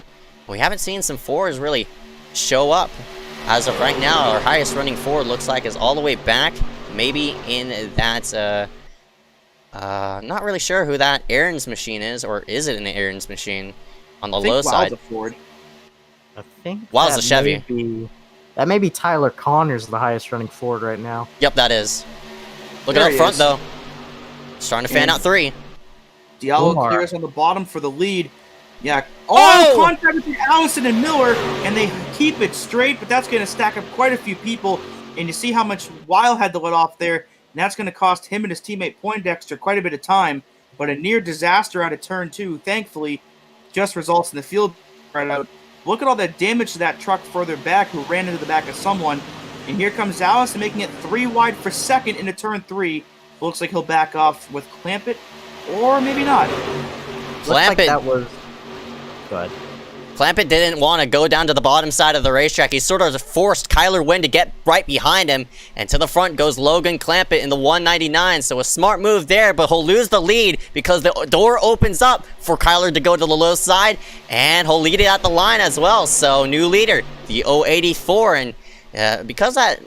We haven't seen some Fords really show up. As of right now, our highest running Ford looks like is all the way back. Maybe in that, not really sure who that Aaron's machine is, or is it an Aaron's machine on the low side? A Ford. I think Wild's a Chevy. That may be Tyler Connors, the highest running Ford right now. Yep, that is. Looking up front, though. Starting to fan out 3. Diallo clears on the bottom for the lead. Yeah. Oh! Contact between Allison and Miller, and they keep it straight, but that's going to stack up quite a few people. And you see how much Weil had to let off there, and that's going to cost him and his teammate Poindexter quite a bit of time. But a near disaster out of turn 2, thankfully, just results in the field right out. Look at all that damage to that truck further back who ran into the back of someone. And here comes Allison making it 3 wide for second into turn 3. Looks like he'll back off with Clampett, or maybe not. Looks like that was... Go ahead. Clampett didn't want to go down to the bottom side of the racetrack. He sort of forced Kyler Wynn to get right behind him. And to the front goes Logan Clampett in the 199. So a smart move there, but he'll lose the lead because the door opens up for Kyler to go to the low side. And he'll lead it at the line as well. So new leader, the 084. And because that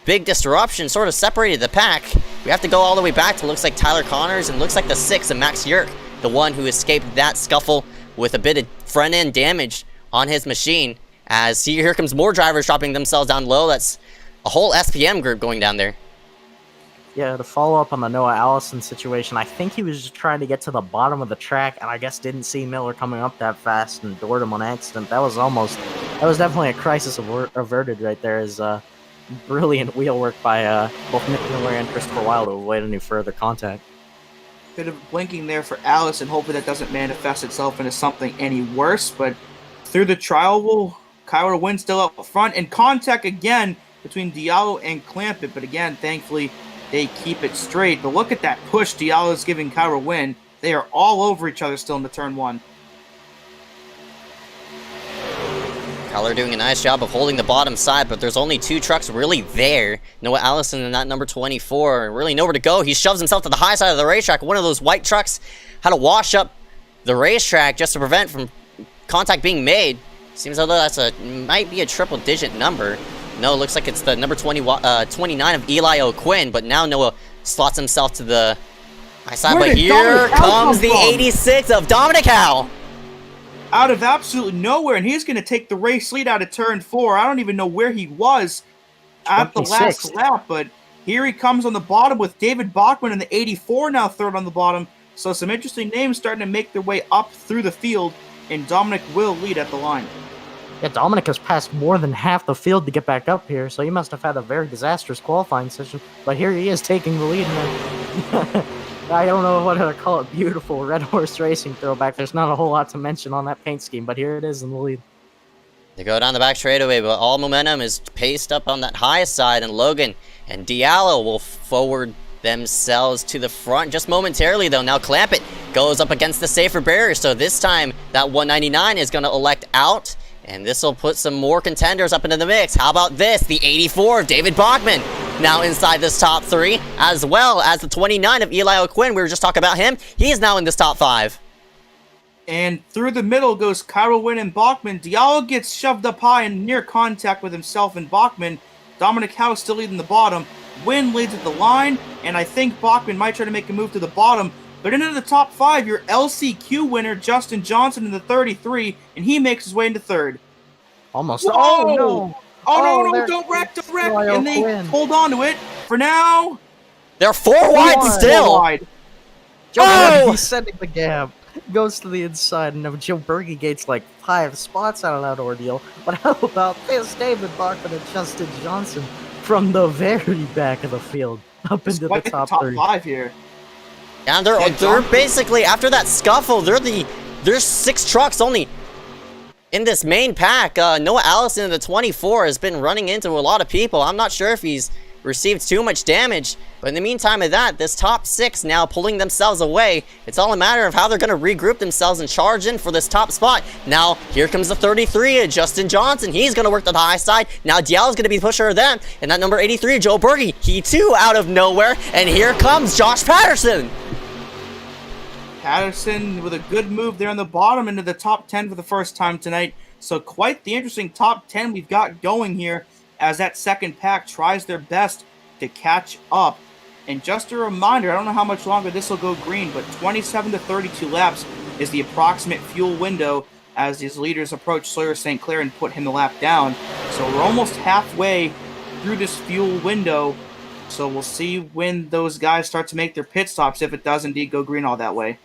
big disruption sort of separated the pack, we have to go all the way back to looks like Tyler Connors and looks like the 6 of Max Yerk, the one who escaped that scuffle with a bit of front-end damage on his machine. As here comes more drivers dropping themselves down low. That's a whole SPM group going down there. Yeah, to follow up on the Noah Allison situation, I think he was just trying to get to the bottom of the track, and I guess didn't see Miller coming up that fast and doored him on accident. That was definitely a crisis averted right there. As brilliant wheel work by both Nick Miller and Christopher Weil to avoid any further contact. Bit of blinking there for Allison. Hopefully that doesn't manifest itself into something any worse. But through the trial, Kyler Wynn still up front. And contact again between Diallo and Clampett. But again, thankfully, they keep it straight. But look at that push Diallo's giving Kyler Wynn. They are all over each other still in the turn 1. Kyler doing a nice job of holding the bottom side, but there's only 2 trucks really there. Noah Allison and that number 24, really nowhere to go. He shoves himself to the high side of the racetrack. One of those white trucks had to wash up the racetrack just to prevent from contact being made. Seems as though might be a triple-digit number. No, it looks like it's the number 29 of Eli O'Quinn, but now Noah slots himself to the high side. But here comes the 86 of Dominic Howe. Out of absolutely nowhere, and he's going to take the race lead out of turn 4. I don't even know where he was at the last lap, but here he comes on the bottom with David Bachman in the 84 now third on the bottom. So some interesting names starting to make their way up through the field, and Dominic will lead at the line. Yeah, Dominic has passed more than half the field to get back up here, so he must have had a very disastrous qualifying session. But here he is taking the lead, man. I don't know what to call it. Beautiful Red Horse Racing throwback. There's not a whole lot to mention on that paint scheme, but here it is in the lead. They go down the back straightaway, but all momentum is paced up on that high side, and Logan and Diallo will forward themselves to the front just momentarily, though. Now Clampett goes up against the safer barrier, so this time that 199 is going to elect out, and this will put some more contenders up into the mix. How about this? The 84 of David Bachman now inside this top 3, as well as the 29 of Eli O'Quinn. We were just talking about him. He is now in this top 5. And through the middle goes Kyler Wynn and Bachman. Diallo gets shoved up high and near contact with himself and Bachman. Dominic Howe still leading the bottom. Wynn leads at the line, and I think Bachman might try to make a move to the bottom. But into the top 5, your LCQ winner, Justin Johnson in the 33, and he makes his way into third. Almost. Whoa! Oh, no. Oh, no, don't wreck. And they hold on to it for now. They're 4 wide still. 4 wide. Oh! He's sending the gap. Goes to the inside, and Joe Berge gates like 5 spots out of that ordeal. But how about this? David Bachman and Justin Johnson from the very back of the field up into the top 3. 5 here. And they're basically, after that scuffle, there's 6 trucks only in this main pack. Noah Allison in the 24 has been running into a lot of people. I'm not sure if he's received too much damage, but in the meantime of that, this top 6 now pulling themselves away. It's all a matter of how they're going to regroup themselves and charge in for this top spot. Now, here comes the 33, Justin Johnson. He's going to work to the high side. Now, Diallo's going to be pusher of them. And that number 83, Joe Berge, he too out of nowhere. And here comes Josh Patterson. Patterson with a good move there on the bottom into the top 10 for the first time tonight. So quite the interesting top 10 we've got going here as that second pack tries their best to catch up. And just a reminder, I don't know how much longer this will go green, but 27 to 32 laps is the approximate fuel window as these leaders approach Sawyer St. Clair and put him the lap down. So we're almost halfway through this fuel window. So we'll see when those guys start to make their pit stops, if it does indeed go green all that way.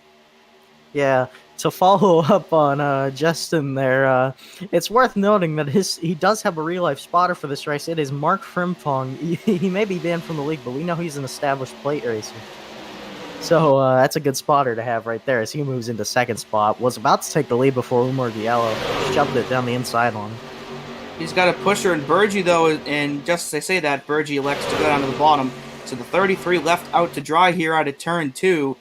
Yeah, to follow up on Justin there, it's worth noting that he does have a real-life spotter for this race. It is Mark Frimpong. He may be banned from the league, but we know he's an established plate racer. So that's a good spotter to have right there as he moves into second spot. Was about to take the lead before Umar Diallo shoved it down the inside on him. He's got a pusher in Berge, though, and just as I say that, Berge elects to go down to the bottom. So the 33 left out to dry here out of turn 2.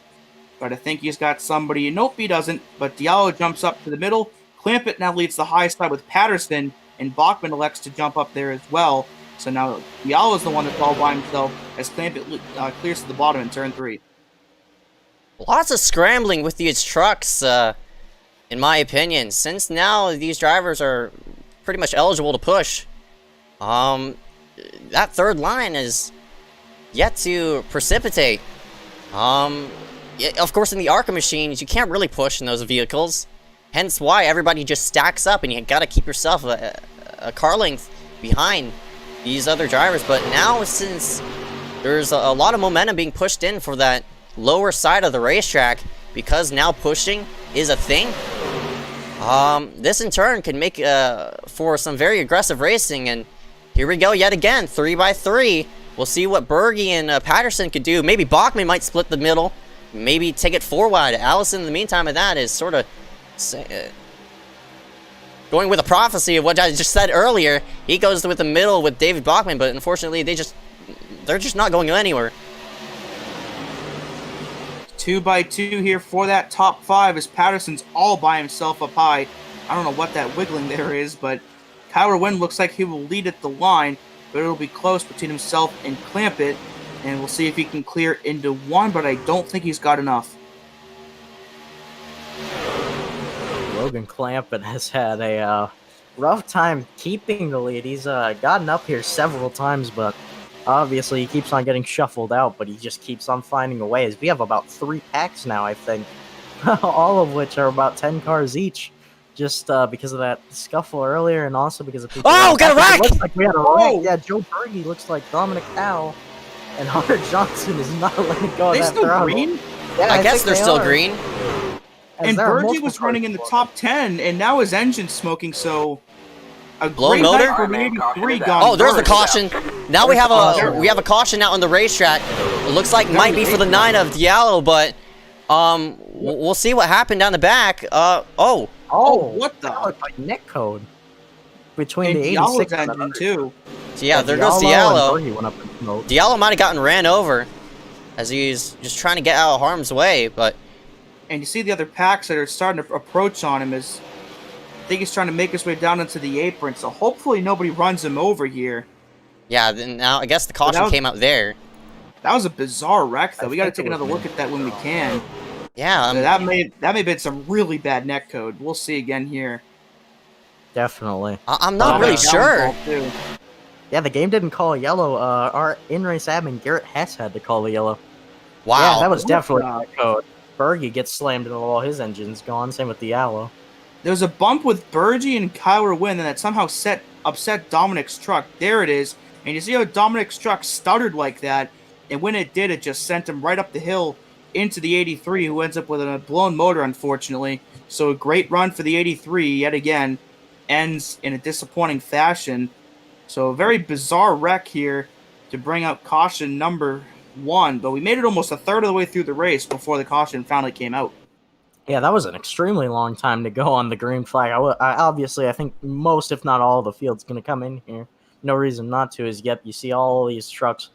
But I think he's got somebody. Nope, he doesn't. But Diallo jumps up to the middle. Clampett now leads the high side with Patterson, and Bachman elects to jump up there as well. So now Diallo's the one that's all by himself as Clampett clears to the bottom in turn 3. Lots of scrambling with these trucks, in my opinion, since now these drivers are pretty much eligible to push. That third line is yet to precipitate. Of course, in the ARCA machines, you can't really push in those vehicles. Hence why everybody just stacks up and you gotta keep yourself a car length behind these other drivers. But now, since there's a lot of momentum being pushed in for that lower side of the racetrack, because now pushing is a thing, this in turn can make for some very aggressive racing. And here we go yet again, 3x3. We'll see what Berge and Patterson could do. Maybe Bachman might split the middle. Maybe take it 4 wide. Allison, in the meantime of that, is sort of going with a prophecy of what I just said earlier. He goes with the middle with David Bachman, but unfortunately, they're just not going anywhere. 2x2 here for that top 5 as Patterson's all by himself up high. I don't know what that wiggling there is, but Kyler Wynn looks like he will lead at the line, but it'll be close between himself and Clampett. And we'll see if he can clear into 1, but I don't think he's got enough. Logan Clampett has had a rough time keeping the lead. He's gotten up here several times, but obviously he keeps on getting shuffled out, but he just keeps on finding a way. As we have about 3 packs now, I think, all of which are about 10 cars each, just because of that scuffle earlier and also because of people... Oh, got a wreck! Looks like we had a wreck. Yeah, Joe Berge looks like Dominic Howe. And Hunter Johnson is not letting go of They that still throttle. green? Yeah, I guess they're still green. And Berge was running in the top 10, and now his engine's smoking, so... A Blown great motor? night for the 83 gone. Oh, there's the first. caution. Now we have a caution out on the racetrack. It looks like might be for the 9 of Diallo, but we'll see what happened down the back. Oh, what the? That looked like net code between And the Diallo's 86 and engine, too. So yeah, there goes Diallo. and Berge went up in smoke. Diallo might have gotten ran over as he's just trying to get out of harm's way, but And you see the other packs that are starting to approach on him as... I think he's trying to make his way down into the apron, so hopefully nobody runs him over here. yeah, then now I guess the caution came out there. That was a bizarre wreck, though. I We got to think take it was another look at that when we can. Yeah, That may have been some really bad net code. We'll see again here. Definitely. I'm not really sure. Too. Yeah, the game didn't call a yellow. Our in-race admin, Garrett Hess, had to call the yellow. Wow. Yeah, that was definitely Wow. net code. Berge gets slammed into the wall. His engine's gone. Same with Diallo. There was a bump with Berge and Kyler Wynn, and that somehow upset Dominic's truck. There it is. And you see how Dominic's truck stuttered like that, and when it did, it just sent him right up the hill into the 83, who ends up with a blown motor, unfortunately. So a great run for the 83, yet again, ends in a disappointing fashion. So a very bizarre wreck here to bring out caution number 1, but we made it almost a third of the way through the race before the caution finally came out. Yeah, that was an extremely long time to go on the green flag. I think most, if not all, of the field's going to come in here. No reason not to, is yet you see all these trucks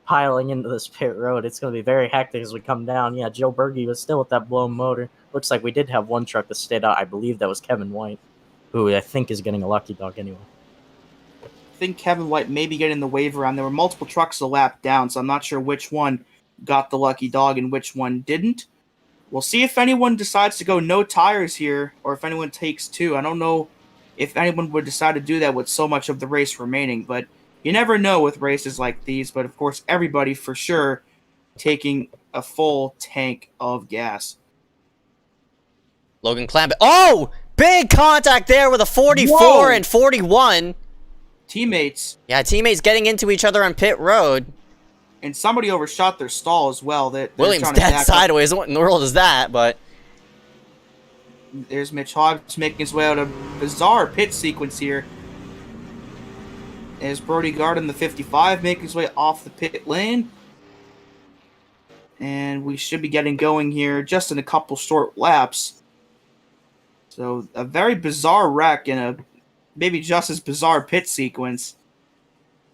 piling into this pit road. It's going to be very hectic as we come down. Yeah, Joe Berge was still with that blown motor. Looks like we did have one truck that stayed out. I believe that was Kevin White, who I think is getting a lucky dog anyway. I think Kevin White may be getting the waiver on. There were multiple trucks a lap down, so I'm not sure which one got the lucky dog and which one didn't. We'll see if anyone decides to go no tires here, or if anyone takes 2. I don't know if anyone would decide to do that with so much of the race remaining, but you never know with races like these. But of course, everybody for sure taking a full tank of gas. Logan Clampett. Oh! Big contact there with a 44 Whoa. and 41. Teammates. Yeah, teammates getting into each other on pit road. And somebody overshot their stall as well. Williams dead sideways. What in the world is that? But there's Mitch Hobbs making his way out of a bizarre pit sequence here. There's Brody Garden, the 55, making his way off the pit lane. And we should be getting going here just in a couple short laps. So a very bizarre wreck and a maybe just as bizarre pit sequence.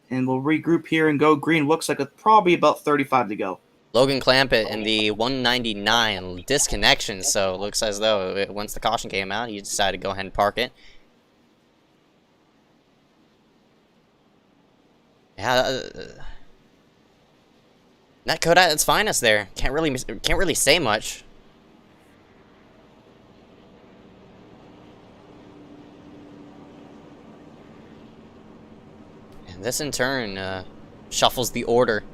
And we'll regroup here and go green. Looks like it's probably about 35 to go. Logan Clampett in the 199 disconnection, so it looks as though once the caution came out, he decided to go ahead and park it. Yeah, Netcode at its finest there. Can't really say much. And this in turn shuffles the order.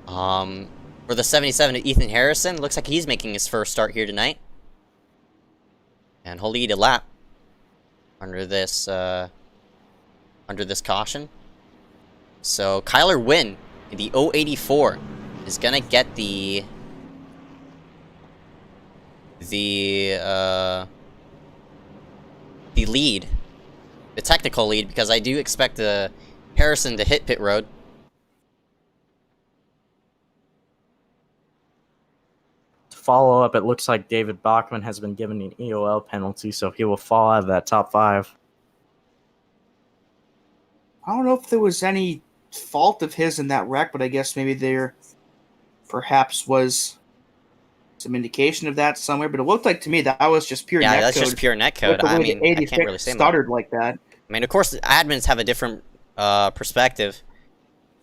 For the 77 to Ethan Harrison, looks like he's making his first start here tonight. And he'll lead a lap under this caution. So Kyler Wynn in the 084 is gonna get the lead, the technical lead, because I do expect Harrison to hit pit road. Follow up, it looks like David Bachman has been given an EOL penalty, so he will fall out of that top 5. I don't know if there was any fault of his in that wreck, but I guess maybe there perhaps was some indication of that somewhere. But it looked like to me that was just pure netcode. Yeah, that's just pure netcode. I mean, I can't really say much. Stuttered like that. I mean, of course, admins have a different perspective.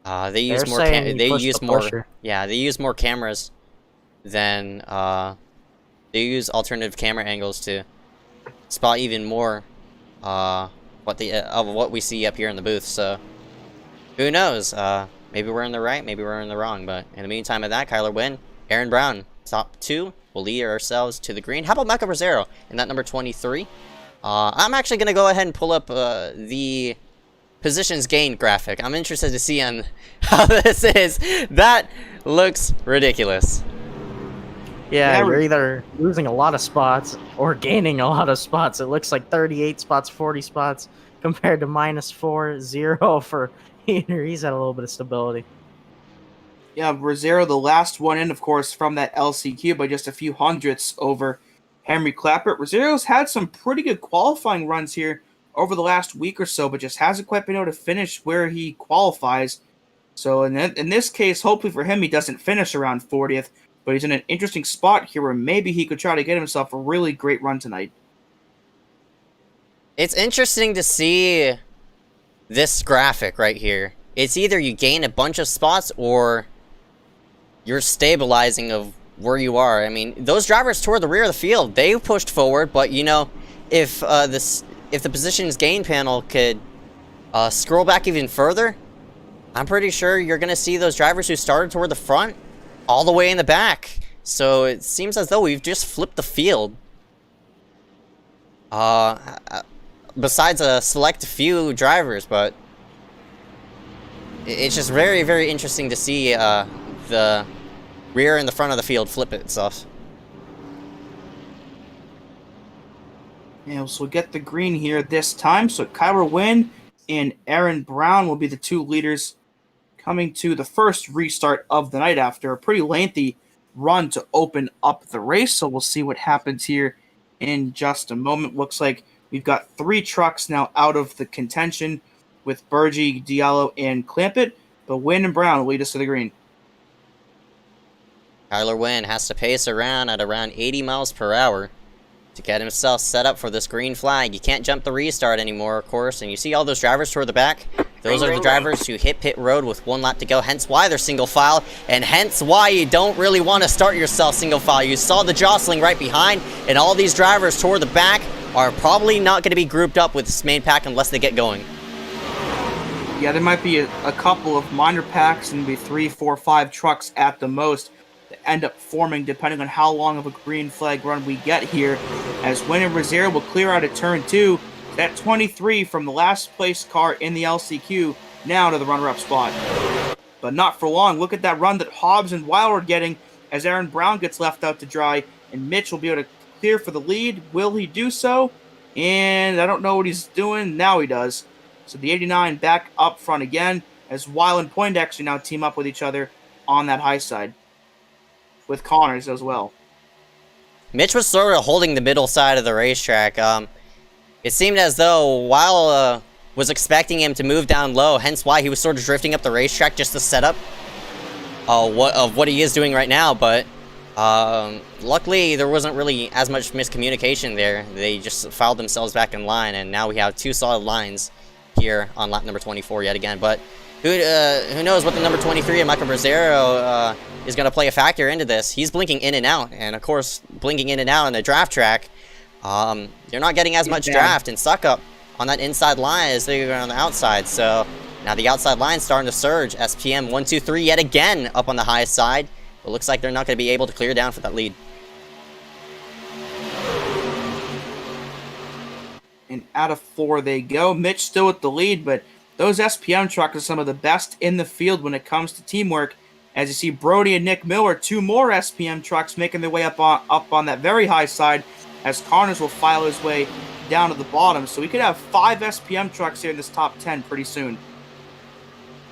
They use more. They use more. Yeah, they use more cameras than they use alternative camera angles to spot even more of what we see up here in the booth. So who knows? Maybe we're in the right, maybe we're in the wrong. But in the meantime of that, Kyler Wynn, Aaron Brown, top 2. We'll lead ourselves to the green. How about Michael Rosero in that number 23? I'm actually gonna go ahead and pull up the positions gained graphic. I'm interested to see on how this is. That looks ridiculous. Yeah, you're either losing a lot of spots or gaining a lot of spots. It looks like 38 spots, 40 spots, compared to -4, 0 for Heater. He's had a little bit of stability. Yeah, Rosero, the last one in, of course, from that LCQ by just a few hundredths over Henry Clappert. Rosero's had some pretty good qualifying runs here over the last week or so, but just hasn't quite been able to finish where he qualifies. So in this case, hopefully for him, he doesn't finish around 40th. But he's in an interesting spot here where maybe he could try to get himself a really great run tonight. It's interesting to see this graphic right here. It's either you gain a bunch of spots or you're stabilizing of where you are. I mean, those drivers toward the rear of the field, they pushed forward, but you know, if the positions gain panel could scroll back even further, I'm pretty sure you're going to see those drivers who started toward the front all the way in the back. So it seems as though we've just flipped the field. Besides a select few drivers, but it's just very, very interesting to see the rear and the front of the field flip itself. Yeah, so we'll get the green here this time. So Kyler Wynn and Aaron Brown will be the 2 leaders coming to the first restart of the night after a pretty lengthy run to open up the race. So we'll see what happens here in just a moment. Looks like we've got 3 trucks now out of the contention with Burgee, Diallo, and Clampett. But Wynn and Brown will lead us to the green. Kyler Wynn has to pace around at around 80 miles per hour to get himself set up for this green flag. You can't jump the restart anymore, of course, and you see all those drivers toward the back? Those are the drivers who hit pit road with 1 lap to go, hence why they're single file, and hence why you don't really want to start yourself single file. You saw the jostling right behind, and all these drivers toward the back are probably not going to be grouped up with this main pack unless they get going. Yeah, there might be a couple of minor packs and maybe 3, 4, 5 trucks at the most that end up forming depending on how long of a green flag run we get here, as Wynn and Rosario will clear out at turn 2. That 23 from the last place car in the LCQ now to the runner-up spot. But not for long. Look at that run that Hobbs and Weil are getting as Aaron Brown gets left out to dry, and Mitch will be able to clear for the lead. Will he do so? And I don't know what he's doing. Now he does. So the 89 back up front again as Weil and Poindexter now team up with each other on that high side, with Connors as well. Mitch was sort of holding the middle side of the racetrack. It seemed as though Weil was expecting him to move down low, hence why he was sort of drifting up the racetrack just to set up what he is doing right now, but luckily there wasn't really as much miscommunication there. They just filed themselves back in line, and now we have 2 solid lines here on lap number 24 yet again. But who knows what the number 23 and Michael Brazzero is going to play a factor into this. He's blinking in and out, and of course blinking in and out on the draft track, you're not getting as much draft and suck up on that inside line as they are on the outside. So now the outside line's starting to surge. SPM 123 yet again up on the high side. It looks like they're not going to be able to clear down for that lead. And out of 4 they go. Mitch still with the lead, but those SPM trucks are some of the best in the field when it comes to teamwork. As you see Brody and Nick Miller, 2 more SPM trucks making their way up on that very high side, as Connors will file his way down to the bottom. So we could have 5 SPM trucks here in this top 10 pretty soon.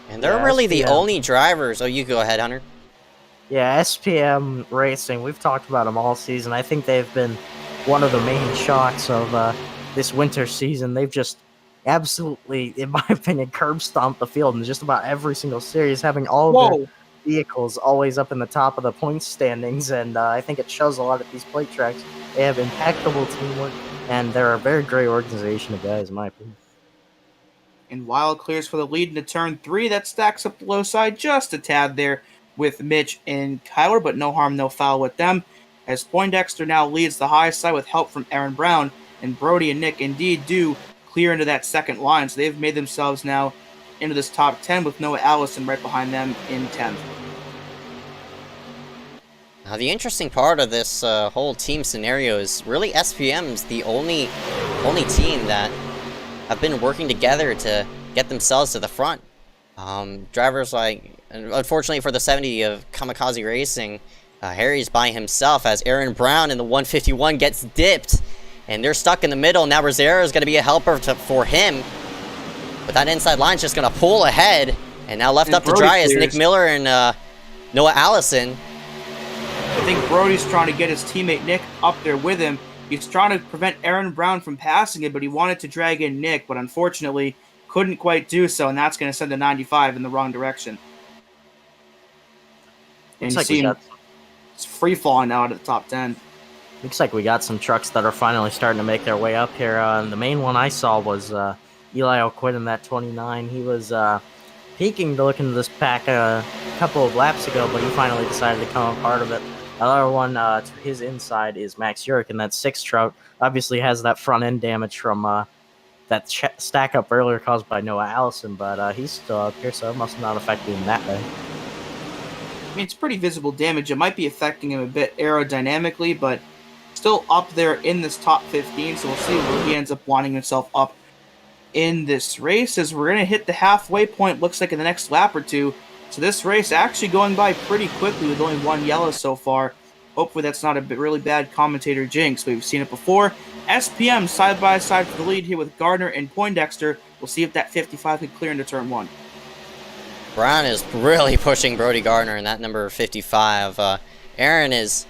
And they're really the only drivers. Oh, you go ahead, Hunter. Yeah, SPM Racing, we've talked about them all season. I think they've been one of the main shocks of this winter season. They've just absolutely, in my opinion, curb stomped the field in just about every single series, having all of their vehicles always up in the top of the points standings, and I think it shows a lot at these plate tracks. They have impeccable teamwork, and they're a very great organization of guys, in my opinion. And Weil clears for the lead into turn 3. That stacks up the low side just a tad there with Mitch and Kyler, but no harm, no foul with them, as Poindexter now leads the high side with help from Aaron Brown, and Brody and Nick indeed do clear into that second line, so they've made themselves now into this top 10 with Noah Allison right behind them in 10th. Now the interesting part of this whole team scenario is really SPM's the only team that have been working together to get themselves to the front. Drivers like, unfortunately for the 70 of Kamikaze Racing, Harry's by himself as Aaron Brown in the 151 gets dipped, and they're stuck in the middle. Now Rosario is going to be a helper for him, but that inside line's just going to pull ahead, and now left up to dry is Nick Miller and Noah Allison. I think Brody's trying to get his teammate Nick up there with him. He's trying to prevent Aaron Brown from passing it, but he wanted to drag in Nick, but unfortunately couldn't quite do so, and that's going to send the 95 in the wrong direction. And you see it's free-falling now out of the top 10. Looks like we got some trucks that are finally starting to make their way up here. The main one I saw was Eli O'Quinn in that 29. He was peeking to look into this pack a couple of laps ago, but he finally decided to come a part of it. Another one to his inside is Max Urich in that 6 truck. Obviously has that front end damage from that stack up earlier caused by Noah Allison, but he's still up here, so it must not affect him that way. I mean, it's pretty visible damage. It might be affecting him a bit aerodynamically, but still up there in this top 15, so we'll see where he ends up winding himself up in this race, as we're going to hit the halfway point, looks like in the next lap or two. So this race actually going by pretty quickly with only 1 yellow so far. Hopefully that's not a really bad commentator jinx. We've seen it before. SPM side by side for the lead here with Gardner and Poindexter. We'll see if that 55 can clear into turn 1. Brown is really pushing Brody Gardner in that number 55. Aaron is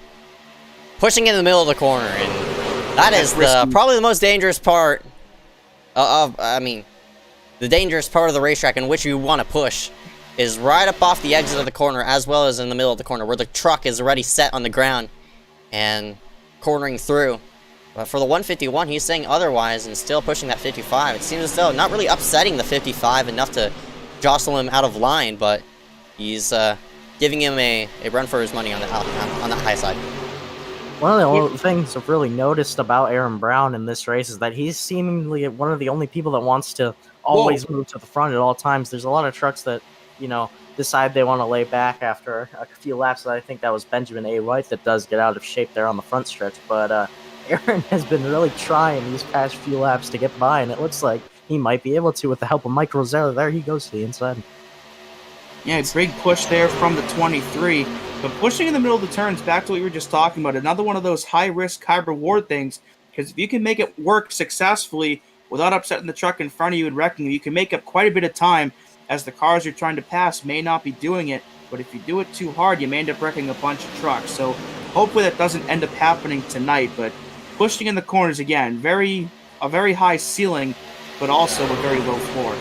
pushing in the middle of the corner, and that is probably the most dangerous part the dangerous part of the racetrack in which you want to push is right up off the exit of the corner, as well as in the middle of the corner, where the truck is already set on the ground and cornering through. But for the 151, he's saying otherwise and still pushing that 55. It seems as though not really upsetting the 55 enough to jostle him out of line, but he's giving him a run for his money on the high side. One of the things I've really noticed about Aaron Brown in this race is that he's seemingly one of the only people that wants to always move to the front at all times. There's a lot of trucks that, you know, decide they want to lay back after a few laps. I think that was Benjamin A. White that does get out of shape there on the front stretch. But Aaron has been really trying these past few laps to get by, and it looks like he might be able to with the help of Mike Rosero. There he goes to the inside. Yeah, big push there from the 23. But pushing in the middle of the turns, back to what we were just talking about, another one of those high-risk, high-reward things, because if you can make it work successfully without upsetting the truck in front of you and wrecking you can make up quite a bit of time, as the cars you're trying to pass may not be doing it. But if you do it too hard, you may end up wrecking a bunch of trucks. So hopefully that doesn't end up happening tonight. But pushing in the corners, again, a very high ceiling, but also a very low floor.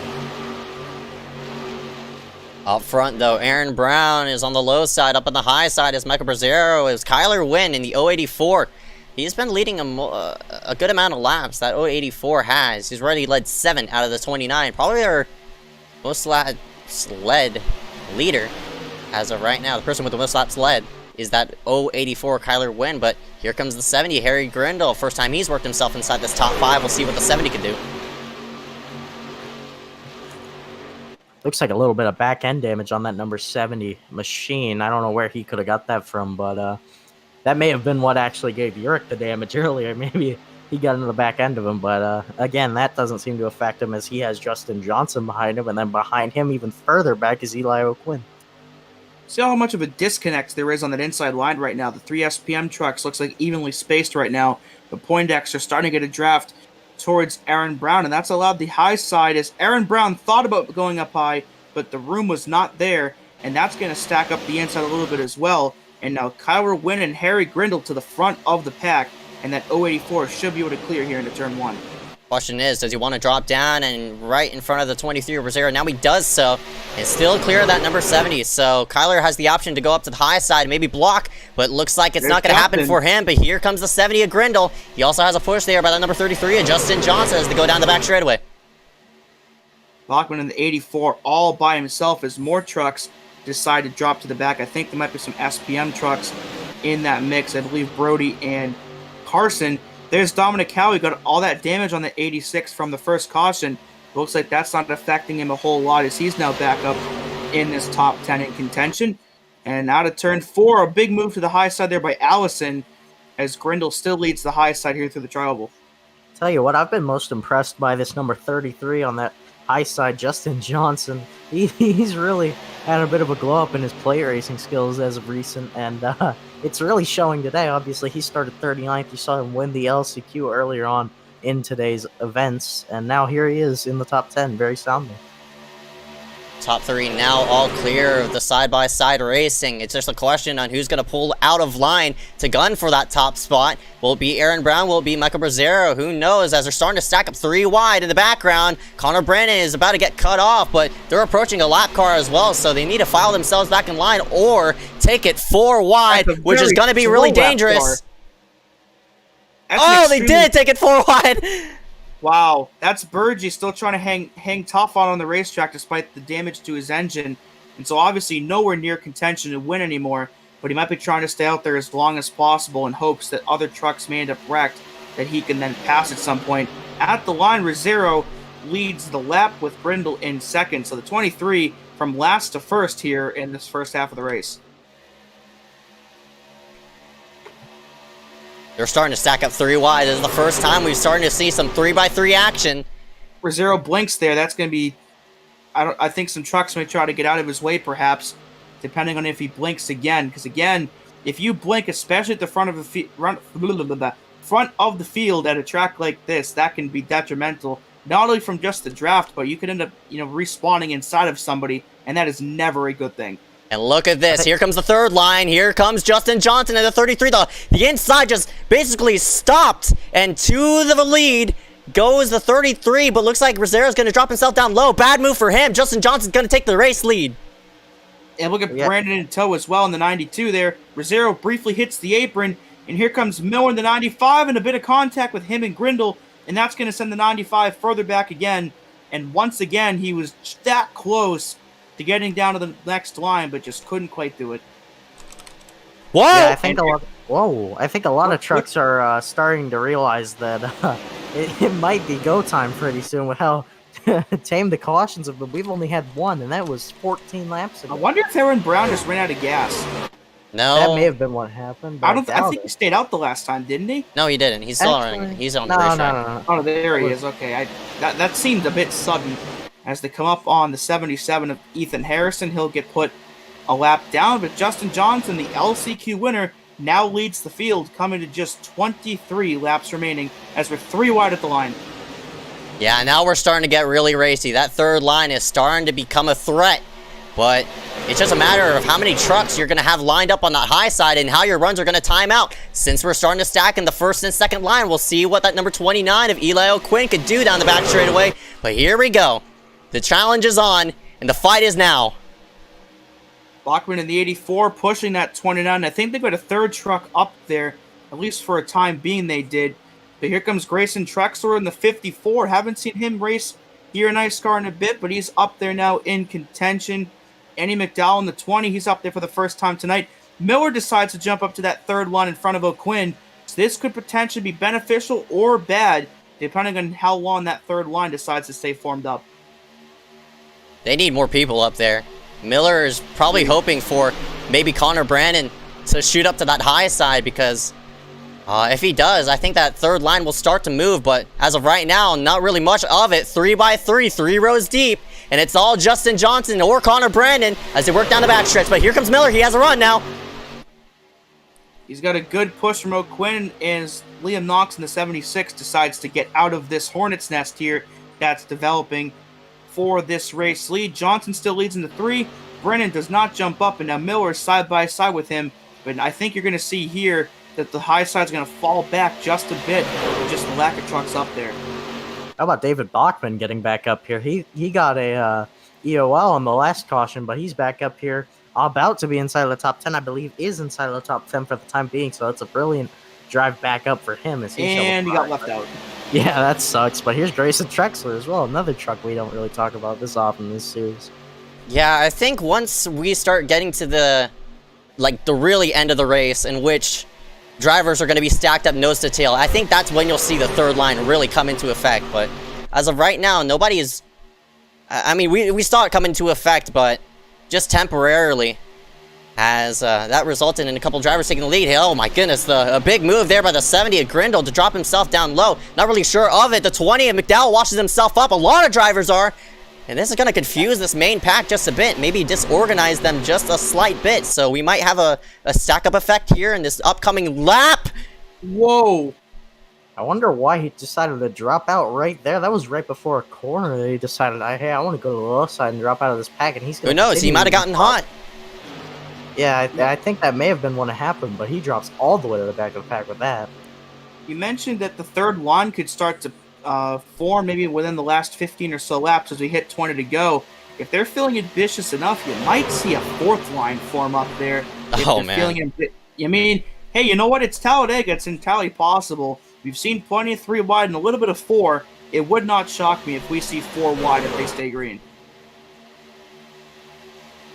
Up front, though, Aaron Brown is on the low side. Up on the high side is Michael Brazzero. Is Kyler Wynn in the 084. He's been leading a good amount of laps that 084 has. He's already led 7 out of the 29. Probably our most laps led leader as of right now. The person with the most laps led is that 084 Kyler Wynn. But here comes the 70, Harry Grindle. First time he's worked himself inside this top 5. We'll see what the 70 can do. Looks like a little bit of back-end damage on that number 70 machine. I don't know where he could have got that from, but that may have been what actually gave Urich the damage earlier. Maybe he got into the back end of him, but again, that doesn't seem to affect him as he has Justin Johnson behind him, and then behind him, even further back, is Eli O'Quinn. See how much of a disconnect there is on that inside line right now. The 3 SPM trucks looks like evenly spaced right now. The Poindexter are starting to get a draft towards Aaron Brown, and that's allowed the high side as Aaron Brown thought about going up high, but the room was not there, and that's going to stack up the inside a little bit as well. And now Kyler Wynn and Harry Grindle to the front of the pack, and that 084 should be able to clear here into turn 1. Question is, does he want to drop down and right in front of the 23 of Rosero? Now he does so. It's still clear of that number 70, so Kyler has the option to go up to the high side, maybe block, but looks like it's not going to happen for him. But here comes the 70 of Grindle. He also has a push there by that number 33 of Justin Johnson as they go down the back straightaway. Bachman in the 84 all by himself as more trucks decide to drop to the back. I think there might be some SPM trucks in that mix. I believe Brody and Carson. There's Dominic Howe. Got all that damage on the 86 from the first caution. Looks like that's not affecting him a whole lot as he's now back up in this top 10 in contention. And out of turn 4, a big move to the high side there by Allison as Grindle still leads the high side here through the trioval. Tell you what, I've been most impressed by this number 33 on that high side, Justin Johnson. He's really had a bit of a glow up in his play racing skills as of recent, and it's really showing today. Obviously, he started 39th. You saw him win the LCQ earlier on in today's events, and now here he is in the top 10 very soundly. Top 3 now all clear of the side-by-side racing. It's just a question on who's going to pull out of line to gun for that top spot. Will it be Aaron Brown? Will it be Michael Brazzero? Who knows? As they're starting to stack up 3 wide in the background, Connor Brennan is about to get cut off, but they're approaching a lap car as well, so they need to file themselves back in line or take it 4 wide, which is going to be really dangerous. Oh, they did take it 4 wide. Wow, that's Burgee still trying to hang tough on the racetrack despite the damage to his engine. And so obviously nowhere near contention to win anymore, but he might be trying to stay out there as long as possible in hopes that other trucks may end up wrecked that he can then pass at some point. At the line, Rosero leads the lap with Grindle in second. So the 23 from last to first here in this first half of the race. They're starting to stack up 3 wide. This is the first time we're starting to see some 3x3 action. Rosero blinks there. That's going to be... I think some trucks may try to get out of his way, perhaps, depending on if he blinks again. Because, again, if you blink, especially at the front of the field at a track like this, that can be detrimental. Not only from just the draft, but you could end up, respawning inside of somebody and that is never a good thing. And look at this. Here comes the third line. Here comes Justin Johnson at the 33. The inside just basically stopped. And to the lead goes the 33. But looks like Rossero's going to drop himself down low. Bad move for him. Justin Johnson's going to take the race lead. And look at Brandon in tow as well in the 92 there. Rossero briefly hits the apron. And here comes Miller in the 95. And a bit of contact with him and Grindle. And that's going to send the 95 further back again. And once again, he was that close to getting down to the next line, but just couldn't quite do it. Whoa! Yeah, I think a lot of trucks are starting to realize that it might be go time pretty soon with how tame the cautions have been. We've only had one, and that was 14 laps ago. I wonder if Aaron Brown just ran out of gas. No. That may have been what happened. But I think he stayed out the last time, didn't he? No, he didn't. He's still running. He's on the racetrack. Oh, there he is. Okay, that seemed a bit sudden. As they come up on the 77 of Ethan Harrison, he'll get put a lap down, but Justin Johnson, the LCQ winner, now leads the field, coming to just 23 laps remaining, as we're 3 wide at the line. Yeah, now we're starting to get really racy. That third line is starting to become a threat, but it's just a matter of how many trucks you're going to have lined up on that high side and how your runs are going to time out. Since we're starting to stack in the first and second line, we'll see what that number 29 of Eli O'Quinn could do down the back straightaway. But here we go. The challenge is on, and the fight is now. Bachman in the 84 pushing that 29. I think they've got a third truck up there, at least for a time being they did. But here comes Grayson Trexler in the 54. Haven't seen him race here in iSCAR in a bit, but he's up there now in contention. Andy McDowell in the 20. He's up there for the first time tonight. Miller decides to jump up to that third line in front of O'Quinn. So this could potentially be beneficial or bad, depending on how long that third line decides to stay formed up. They need more people up there. Miller is probably hoping for maybe Connor Brandon to shoot up to that high side because if he does, I think that third line will start to move. But as of right now, not really much of it. 3 by 3, 3 rows deep. And it's all Justin Johnson or Connor Brandon as they work down the backstretch. But here comes Miller. He has a run now. He's got a good push from O'Quinn as Liam Knox in the 76 decides to get out of this hornet's nest here that's developing for this race lead. Johnson still leads in the 3. Brennan does not jump up, and now Miller is side by side with him. But I think you're going to see here that the high side's going to fall back just a bit with just the lack of trucks up there. How about David Bachman getting back up here? He got a EOL on the last caution, but he's back up here, about to be inside of the top 10. I believe is inside of the top 10 for the time being, so that's a brilliant drive back up for him. As he got left out. Yeah, that sucks. But here's Grayson Trexler as well, another truck we don't really talk about this often in this series. Yeah, I think once we start getting to the really end of the race in which drivers are going to be stacked up nose to tail, I think that's when you'll see the third line really come into effect. But as of right now, nobody is... I mean, we saw it come into effect, but just temporarily, as that resulted in a couple drivers taking the lead. Hey, oh my goodness, a big move there by the 70 of Grindle to drop himself down low. Not really sure of it. The 20 of McDowell washes himself up. A lot of drivers are. And this is going to confuse this main pack just a bit. Maybe disorganize them just a slight bit. So we might have a stack-up effect here in this upcoming lap. Whoa. I wonder why he decided to drop out right there. That was right before a corner that he decided, hey, I want to go to the left side and drop out of this pack. And he's going Who knows? He might have gotten hot. Yeah, I think that may have been what happened, but he drops all the way to the back of the pack with that. You mentioned that the third line could start to form maybe within the last 15 or so laps as we hit 20 to go. If they're feeling ambitious enough, you might see a fourth line form up there. Oh, man. I mean, hey, you know what? It's Talladega. It's entirely possible. We've seen plenty of 3 wide and a little bit of 4. It would not shock me if we see 4 wide if they stay green.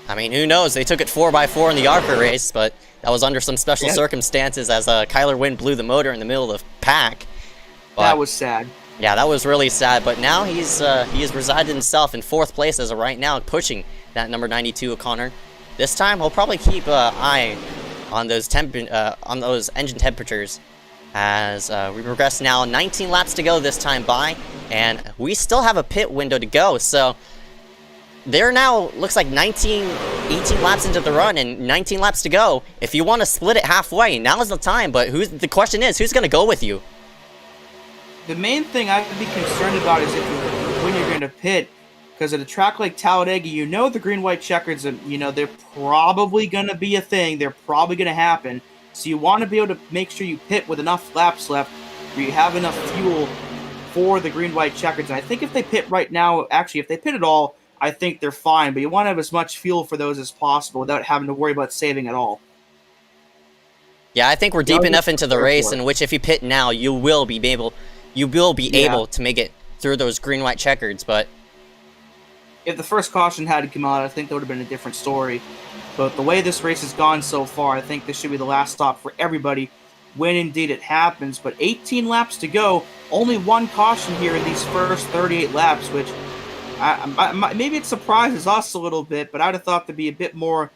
I mean, who knows? They took it 4x4 in the ARCA race, but that was under some special circumstances as Kyler Wynn blew the motor in the middle of the pack. But, that was sad. Yeah, that was really sad. But now he has resided himself in 4th place as of right now, pushing that number 92 O'Connor. This time, he'll probably keep an eye on those engine temperatures as we progress now. 19 laps to go this time by, and we still have a pit window to go. So they're now, looks like 18 laps into the run and 19 laps to go. If you want to split it halfway, now is the time. But the question is, who's going to go with you? The main thing I would be concerned about is when you're going to pit, Because at a track like Talladega, you know the green-white checkers, you know, they're probably going to be a thing. They're probably going to happen. So you want to be able to make sure you pit with enough laps left where you have enough fuel for the green-white checkers. And I think if they pit right now, actually, if they pit at all, I think they're fine. But you want to have as much fuel for those as possible without having to worry about saving at all. Yeah, I think we're deep enough into the race in which if you pit now, you will be able to make it through those green-white checkers, but if the first caution had come out, I think that would have been a different story. But the way this race has gone so far, I think this should be the last stop for everybody when indeed it happens. But 18 laps to go, only one caution here in these first 38 laps, which maybe it surprises us a little bit, but I'd have thought there'd be a bit more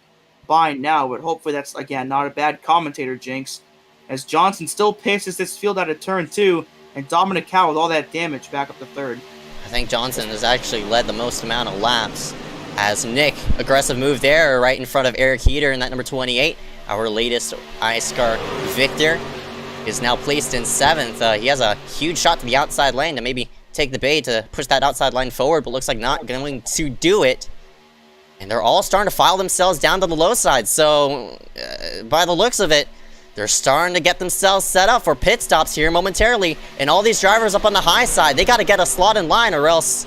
by now. But hopefully that's, again, not a bad commentator jinx, as Johnson still paces this field out of turn 2, and Dominic Cow with all that damage back up to third. I think Johnson has actually led the most amount of laps, as Nick, aggressive move there right in front of Eric Heater in that number 28. Our latest iSCAR victor is now placed in 7th. He has a huge shot to the outside lane to maybe take the bait to push that outside line forward, but looks like not going to do it. And they're all starting to file themselves down to the low side, so by the looks of it, they're starting to get themselves set up for pit stops here momentarily. And all these drivers up on the high side, they got to get a slot in line, or else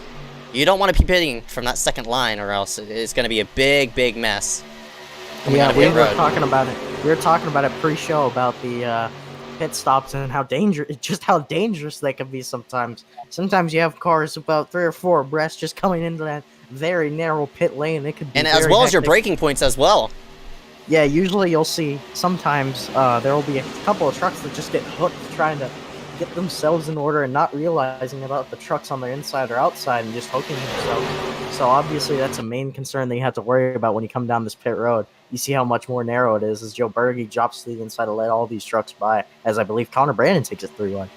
you don't want to be pitting from that second line, or else it's going to be a big, big mess. Yeah, we were talking about it. We were talking about it pre-show about the pit stops and how dangerous they can be sometimes. Sometimes you have cars about 3 or 4 abreast just coming into that very narrow pit lane. It could be and as well as your braking points as well. Yeah, usually you'll see sometimes there will be a couple of trucks that just get hooked trying to get themselves in order and not realizing about the trucks on their inside or outside and just hooking themselves. So obviously that's a main concern that you have to worry about when you come down this pit road. You see how much more narrow it is as Joe Berge drops to the inside to let all these trucks by, as I believe Connor Brandon takes it 3-1.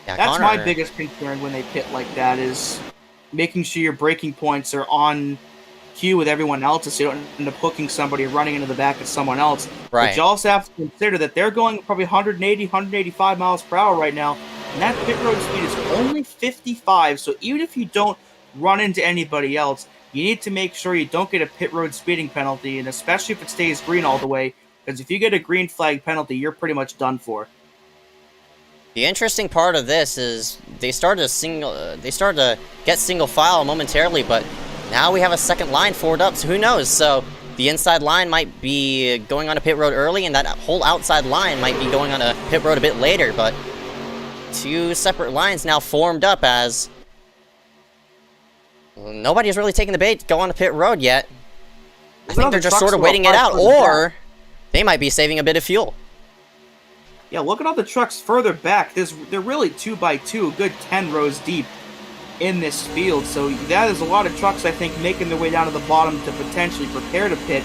Yeah, that's my biggest concern when they pit like that, is making sure your braking points are on cue with everyone else's, so you don't end up hooking somebody running into the back of someone else. Right. But you also have to consider that they're going probably 180, 185 miles per hour right now, and that pit road speed is only 55, so even if you don't run into anybody else, you need to make sure you don't get a pit road speeding penalty, and especially if it stays green all the way, because if you get a green flag penalty, you're pretty much done for. The interesting part of this is they started to get single file momentarily, but now we have a second line forward up, so who knows? So the inside line might be going on a pit road early, and that whole outside line might be going on a pit road a bit later, but 2 separate lines now formed up, as nobody's really taking the bait to go on a pit road yet. I think they're just sort of waiting it out, or they might be saving a bit of fuel. Yeah, look at all the trucks further back. They're really 2x2, a good 10 rows deep in this field. So that is a lot of trucks, I think, making their way down to the bottom to potentially prepare to pit.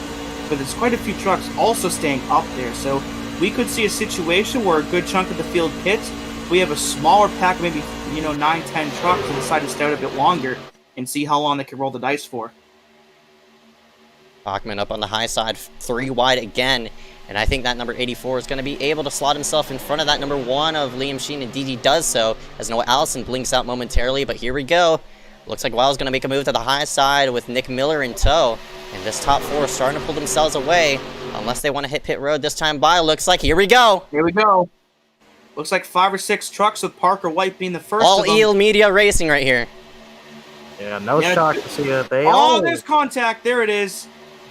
But there's quite a few trucks also staying up there. So we could see a situation where a good chunk of the field pits. We have a smaller pack, maybe 9-10 trucks, and decide to stay out a bit longer and see how long they can roll the dice for. Bachman up on the high side, 3 wide again. And I think that number 84 is going to be able to slot himself in front of that number 1 of Liam Sheen, and DD does so as Noah Allison blinks out momentarily. But here we go. Looks like Wild's going to make a move to the high side with Nick Miller in tow. And this top 4 is starting to pull themselves away, unless they want to hit pit road this time by. Looks like here we go. Here we go. Looks like 5 or 6 trucks with Parker White being the first. All Eel Media Racing right here. Yeah, no shock to see that they. Oh, there's contact. There it is.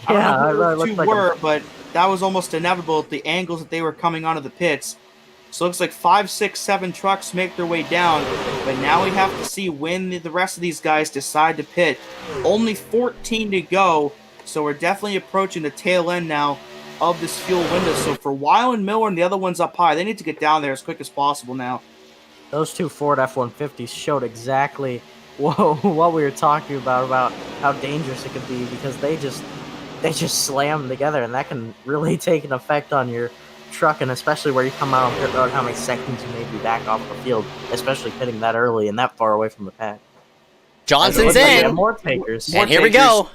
Yeah, I don't know who it the 2 were, but that was almost inevitable at the angles that they were coming onto the pits. So it looks like 5, 6, 7 trucks make their way down, but now we have to see when the rest of these guys decide to pit. Only 14 to go, so we're definitely approaching the tail end now of this fuel window. So for Weil and Miller and the other ones up high, they need to get down there as quick as possible now. Those 2 Ford F-150s showed exactly what we were talking about how dangerous it could be, because they just slam together, and that can really take an effect on your truck, and especially where you come out on pit road, how many seconds you may be back off the field, especially pitting that early and that far away from the pack. Johnson's in. More takers. And here we go.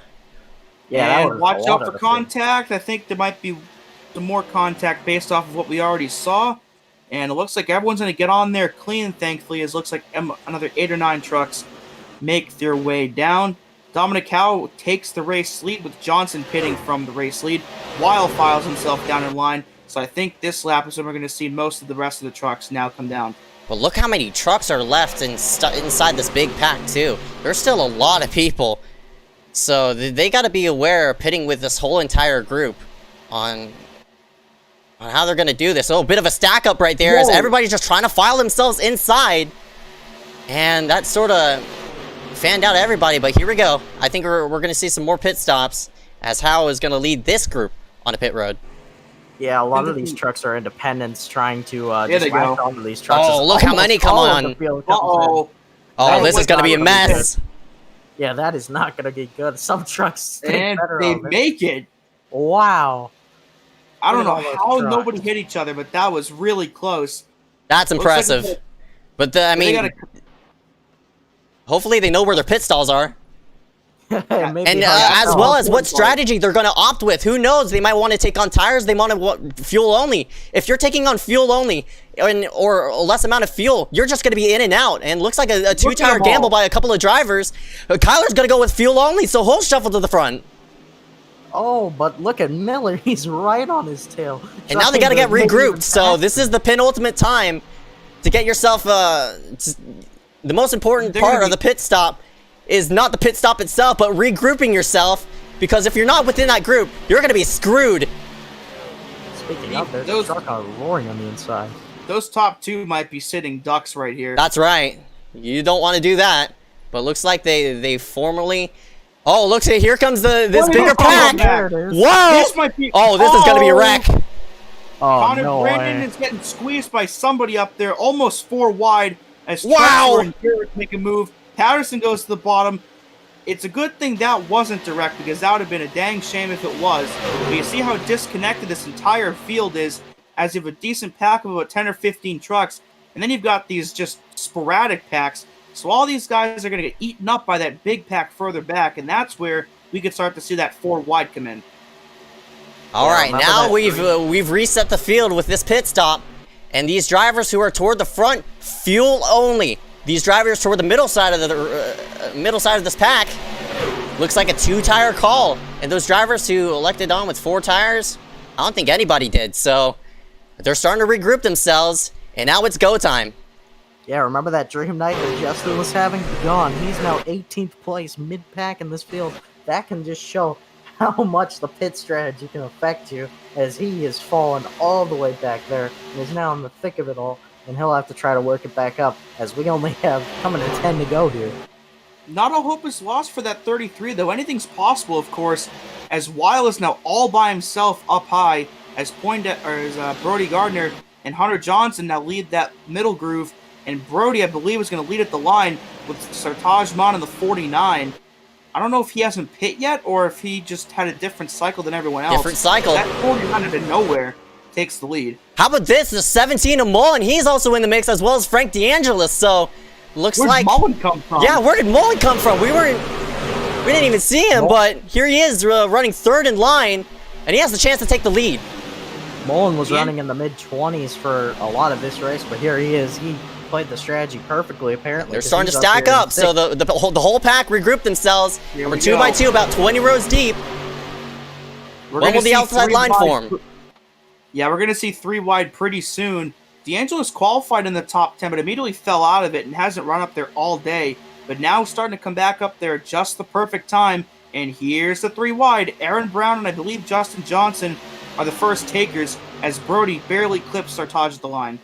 Yeah, and watch out for contact. I think there might be some more contact based off of what we already saw. And it looks like everyone's going to get on there clean, thankfully, as it looks like another 8 or 9 trucks make their way down. Dominic Howe takes the race lead with Johnson pitting from the race lead. Weil files himself down in line. So I think this lap is when we're going to see most of the rest of the trucks now come down. But look how many trucks are left inside this big pack, too. There's still a lot of people. So they got to be aware of pitting with this whole entire group on how they're going to do this. Oh, a bit of a stack up right there as everybody's just trying to file themselves inside. And that sort of fanned out everybody, but here we go. I think we're going to see some more pit stops as Howe is going to lead this group on a pit road. Yeah, a lot of these trucks are independents trying to just latch onto these trucks. Oh, look how many come on. Uh-oh. Oh, this is going to be a mess. Yeah, that is not going to be good. Some trucks And they make it. Wow. I don't know Look at how all those trucks. nobody hit each other, but that was really close. That's Looks like impressive. But, I mean, hopefully they know where their pit stalls are. Maybe And hard to as tell. well as what strategy they're going to opt with. Who knows? They might want to take on tires. They want to want fuel only. If you're taking on fuel only or a less amount of fuel, you're just going to be in and out. And looks like a two-tire gamble by a couple of drivers. Kyler's going to go with fuel only, so he'll shuffle to the front. Oh, but look at Miller. He's right on his tail. And now they got to get regrouped. So this is the penultimate time to get yourself the most important part of the pit stop is not the pit stop itself, but regrouping yourself, because if you're not within that group, you're going to be screwed. Speaking of, there's a truck roaring on the inside. Those top two might be sitting ducks right here. That's right. You don't want to do that. But looks like they formally... Oh, looks, here comes this bigger pack. There it is. Whoa! This might be... Oh, this is going to be a wreck. Oh, Connor no Brandon way. is getting squeezed by somebody up there, almost 4 wide, as Wow! Trexler and Garrett make a move. Patterson goes to the bottom. It's a good thing that wasn't direct, because that would have been a dang shame if it was. But you see how disconnected this entire field is, as you have a decent pack of about 10 or 15 trucks, and then you've got these just sporadic packs. So all these guys are going to get eaten up by that big pack further back, and that's where we could start to see that 4 wide come in. All right, remember now that we've reset the field with this pit stop, and these drivers who are toward the front, fuel only. These drivers toward the middle side of this pack, looks like a 2-tire call. And those drivers who elected on with 4 tires, I don't think anybody did. So they're starting to regroup themselves, and now it's go time. Yeah, remember that dream night that Justin was having? Gone. He's now 18th place mid-pack in this field. That can just show how much the pit strategy can affect you, as he has fallen all the way back there and is now in the thick of it all, and he'll have to try to work it back up, as we only have coming to 10 to go here. Not all hope is lost for that 33, though. Anything's possible, of course, as Weil is now all by himself up high, as Brody Gardner and Hunter Johnson now lead that middle groove, and Brody, I believe, is going to lead at the line with Sartaj Mon in the 49. I don't know if he hasn't pit yet, or if he just had a different cycle than everyone else. Different cycle. That 49 out of nowhere takes the lead. How about this? The 17 of Mullen, he's also in the mix, as well as Frank DeAngelis. So looks Where'd like Mullen come from? Yeah, where did Mullen come from? We didn't even see him, but here he is running 3rd in line, and he has the chance to take the lead. Mullen was running in the mid-20s for a lot of this race, but here he is. He played the strategy perfectly, apparently. They're starting to stack up, so the whole pack regrouped themselves. We're 2 by 2, about 20 rows deep. When will the outside line form? Yeah, we're going to see 3 wide pretty soon. DeAngelis qualified in the top 10, but immediately fell out of it and hasn't run up there all day. But now starting to come back up there at just the perfect time. And here's the 3 wide. Aaron Brown and I believe Justin Johnson are the first takers, as Brody barely clips Sartaj at the line.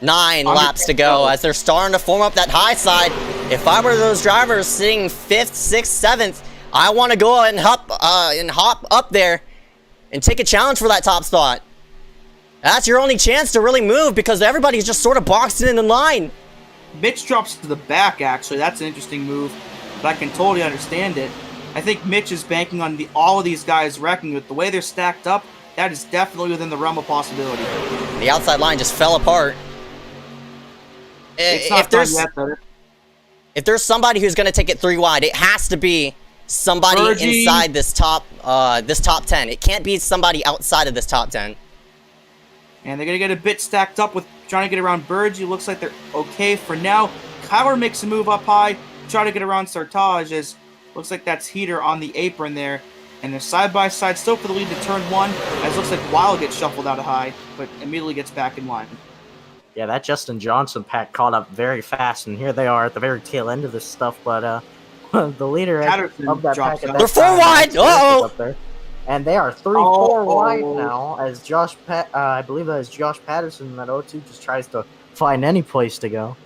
9 laps to go as they're starting to form up that high side. If I were those drivers sitting 5th, 6th, 7th, I want to go and hop up there and take a challenge for that top spot. That's your only chance to really move, because everybody's just sort of boxed in line. Mitch drops to the back, actually. That's an interesting move, but I can totally understand it. I think Mitch is banking on all of these guys wrecking with the way they're stacked up. That is definitely within the realm of possibility. The outside line just fell apart. It's not done yet, though. If there's somebody who's going to take it 3 wide, it has to be somebody Virgie. inside this top 10. It can't be somebody outside of this top 10. And they're going to get a bit stacked up with trying to get around Burge. It looks like they're okay for now. Kyler makes a move up high. try to get around Sartaj as looks like that's Heater on the apron there. And they're side-by-side still for the lead to turn 1, as looks like Wild gets shuffled out of high, but immediately gets back in line. Yeah, that Justin Johnson pack caught up very fast, and here they are at the very tail end of this stuff, but the leader Patterson of that drops pack... out. They're 4 wide! Uh-oh! Up there. And they are 3-4 wide now, as I believe that is Josh Patterson, that O2 just tries to find any place to go.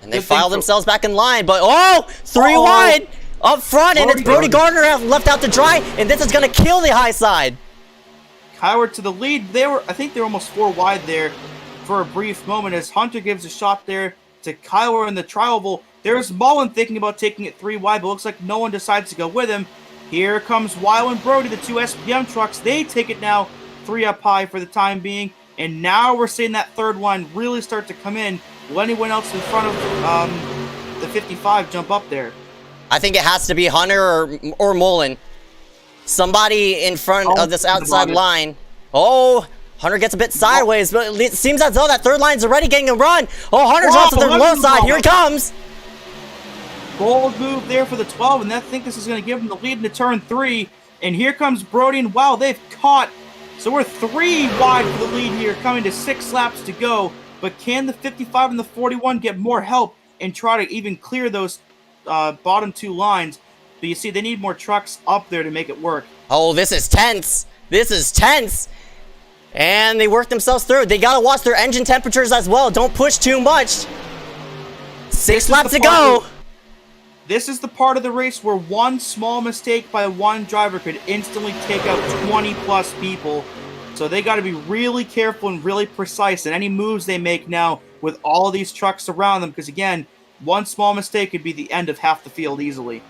And they file themselves back in line, but three wide up front, and it's Brody Gardner left out to dry, and this is going to kill the high side. Kyle to the lead. I think they're almost 4 wide there for a brief moment as Hunter gives a shot there to Kyler in the tri-oval. There's Mullen thinking about taking it 3 wide, but looks like no one decides to go with him. Here comes Weil and Brody, the 2 SPM trucks. They take it now 3 up high for the time being, and now we're seeing that third line really start to come in. Will anyone else in front of the 55 jump up there? I think it has to be Hunter or Mullen. Somebody in front of this outside line. Oh, Hunter gets a bit sideways, but it seems as though that third line's already getting a run. Oh, Hunter drops to the low side. Here he comes. Bold move there for the 12, and I think this is going to give them the lead into turn 3. And here comes Brody, and wow, they've caught. So we're 3 wide for the lead here, coming to 6 laps to go. But can the 55 and the 41 get more help and try to even clear those bottom 2 lines? But you see, they need more trucks up there to make it work. Oh, this is tense. This is tense. And they work themselves through. They got to watch their engine temperatures as well. Don't push too much. 6 laps to go. This is the part of the race where one small mistake by one driver could instantly take out 20-plus people. So they got to be really careful and really precise in any moves they make now with all of these trucks around them. Because, again, one small mistake could be the end of half the field easily.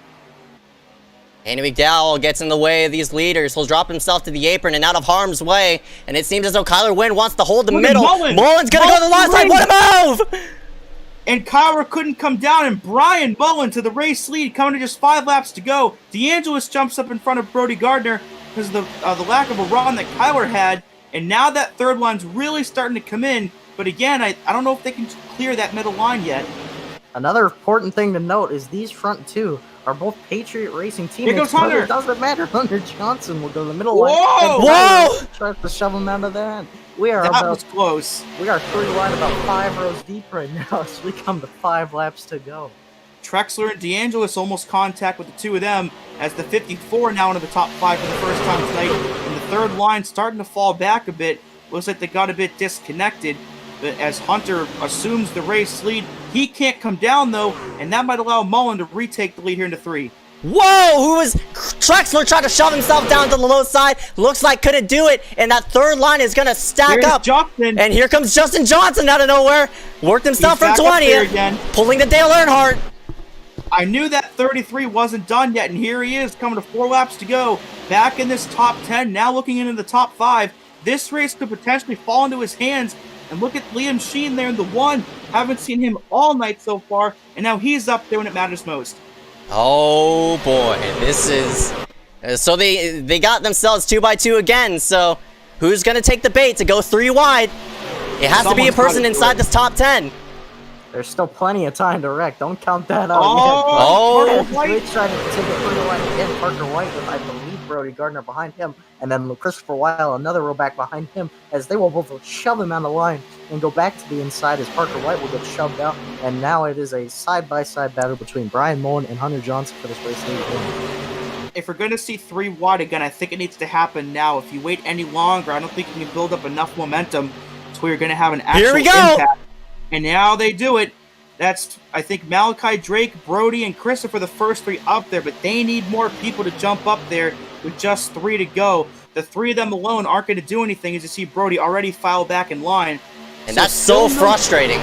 Andy McDowell gets in the way of these leaders. He'll drop himself to the apron and out of harm's way. And it seems as though Kyler Wynn wants to hold the middle. Mullen's going to go to the last side. What a move! And Kyler couldn't come down, and Brian Mullen to the race lead, coming to just 5 laps to go. DeAngelis jumps up in front of Brody Gardner because of the lack of a run that Kyler had. And now that third line's really starting to come in. But again, I don't know if they can clear that middle line yet. Another important thing to note is these front 2 are both Patriot Racing teammates. Here goes Hunter. It doesn't matter. Hunter Johnson will go to the middle line. Whoa! Tries to shove him out of their end. That was close. We are 3 wide, about 5 rows deep right now as we come to 5 laps to go. Trexler and DeAngelis almost contact with the 2 of them as the 54 now into the top 5 for the first time tonight. And the third line starting to fall back a bit. Looks like they got a bit disconnected. But as Hunter assumes the race lead, he can't come down though, and that might allow Mullen to retake the lead here into 3. Whoa! Trexler tried to shove himself down to the low side. Looks like couldn't do it, and that third line is going to stack up. Justin. And here comes Justin Johnson out of nowhere. Worked himself from 20th, pulling the Dale Earnhardt. I knew that 33 wasn't done yet, and here he is coming to 4 laps to go. Back in this top 10, now looking into the top 5. This race could potentially fall into his hands. And look at Liam Sheen there in the 1. Haven't seen him all night so far, and now he's up there when it matters most. Oh boy, this is... So they got themselves 2x2 again, so who's going to take the bait to go 3 wide? It has to be a person inside this top 10. There's still plenty of time to wreck. Don't count that out yet. They tried to take it pretty wide again. Parker White with, I believe, Brody Gardner behind him, and then Christopher Weil another row back behind him, as they will both shove him on the line and go back to the inside as Parker White will get shoved out. And now it is a side-by-side battle between Brian Mullen and Hunter Johnson for this race lead. If we're going to see 3 wide again, I think it needs to happen now. If you wait any longer, I don't think you can build up enough momentum to where you're going to have an actual impact. And now they do it. That's, I think, Malachi, Drake, Brody, and Christopher, the first 3 up there, but they need more people to jump up there with just 3 to go. The 3 of them alone aren't going to do anything as you see Brody already file back in line. And that's so frustrating.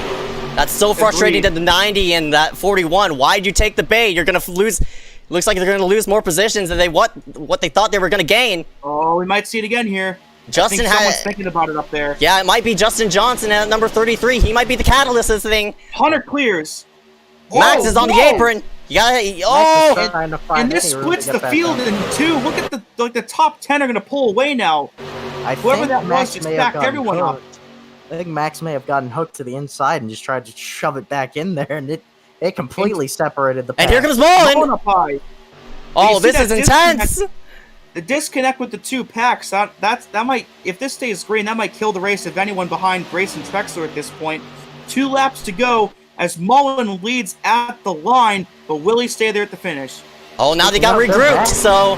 That's so frustrating to the 90 and that 41. Why'd you take the bait? You're going to lose... Looks like they're going to lose more positions than what they thought they were going to gain. Oh, we might see it again here. Justin someone's thinking about it up there. Yeah, it might be Justin Johnson at number 33. He might be the catalyst of this thing. Hunter clears. Max is on the apron. You gotta, and this splits the field in 2. Look at the top 10 are going to pull away now. Whoever that was just backed everyone up. I think Max may have gotten hooked to the inside and just tried to shove it back in there, and It completely separated the pack. And here comes Mullen Mullen! up high. Oh, You see this is that intense! The disconnect with the two packs, that might, if this stays green, that might kill the race of anyone behind Grayson Trexler at this point. 2 laps to go as Mullen leads at the line, but will he stay there at the finish? Oh, now they got regrouped, so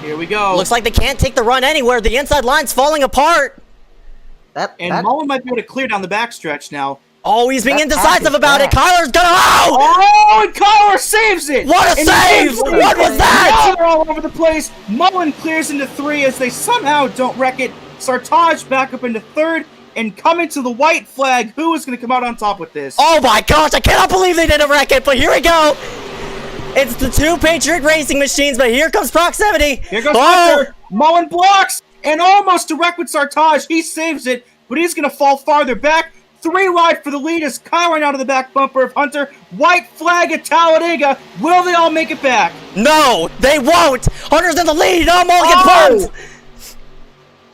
Here we go. looks like they can't take the run anywhere. The inside line's falling apart. Mullen might be able to clear down the backstretch now. Oh, he's being That indecisive pack is about it. bad. Kyler's gonna. Oh! Oh, and Kyler saves it! What a And save! he- What was that? They're all over the place. Mullen clears into 3 as they somehow don't wreck it. Sartaj back up into 3rd, and coming to the white flag. Who is going to come out on top with this? Oh my gosh, I cannot believe they didn't wreck it, but here we go. It's the 2 Patriot Racing machines, but here comes Proximity. Here goes Oh! Hunter. Mullen blocks and almost to wreck with Sartaj. He saves it, but he's going to fall farther back. 3 wide for the lead as Kyler out of the back bumper of Hunter. White flag at Talladega. Will they all make it back? No, they won't. Hunter's in the lead. Oh, Mullen gets bumped.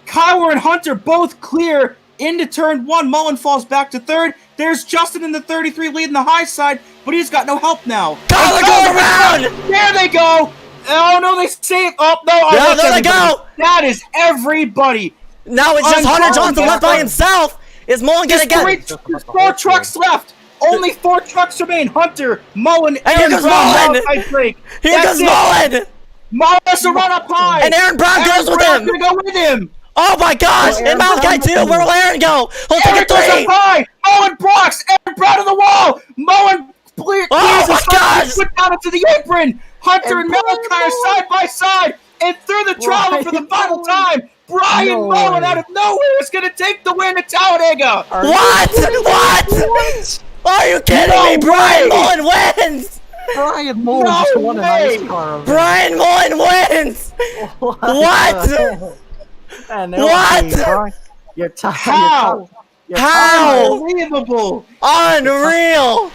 Kyler and Hunter both clear into turn 1. Mullen falls back to 3rd. There's Justin in the 33 lead in the high side, but he's got no help now. Kyler goes around. There they go. Oh, no, they save. Oh, no. Yeah, that's there they everybody. go. That is everybody. Now it's just Hunter Johnson left by himself. Is Mullen gonna get it? There's 4 trucks left. Only 4 trucks remain. Hunter, Mullen, And here Aaron goes Brown, Mullen. Malachi Drake. Here That's goes it. Mullen. Mullen has to run up high. And Aaron Brown goes with Brown's him. gonna go with him. Oh my gosh! And Malachi too. Where will Aaron go? He'll take Aaron a goes 3. up high. Mullen blocks. Aaron Brown to the wall. Mullen clears Oh my his gosh. foot down into the apron. Hunter and Malachi are side by side and through the travel for the final time. Brian Mullen out of nowhere is going to take the win at Talladega. What? What? Are you kidding me? Brian Mullen wins. Brian Mullen No just won an way. iSCAR event. Brian Mullen wins. What? And What? Your top. How? How? Unbelievable. Unreal.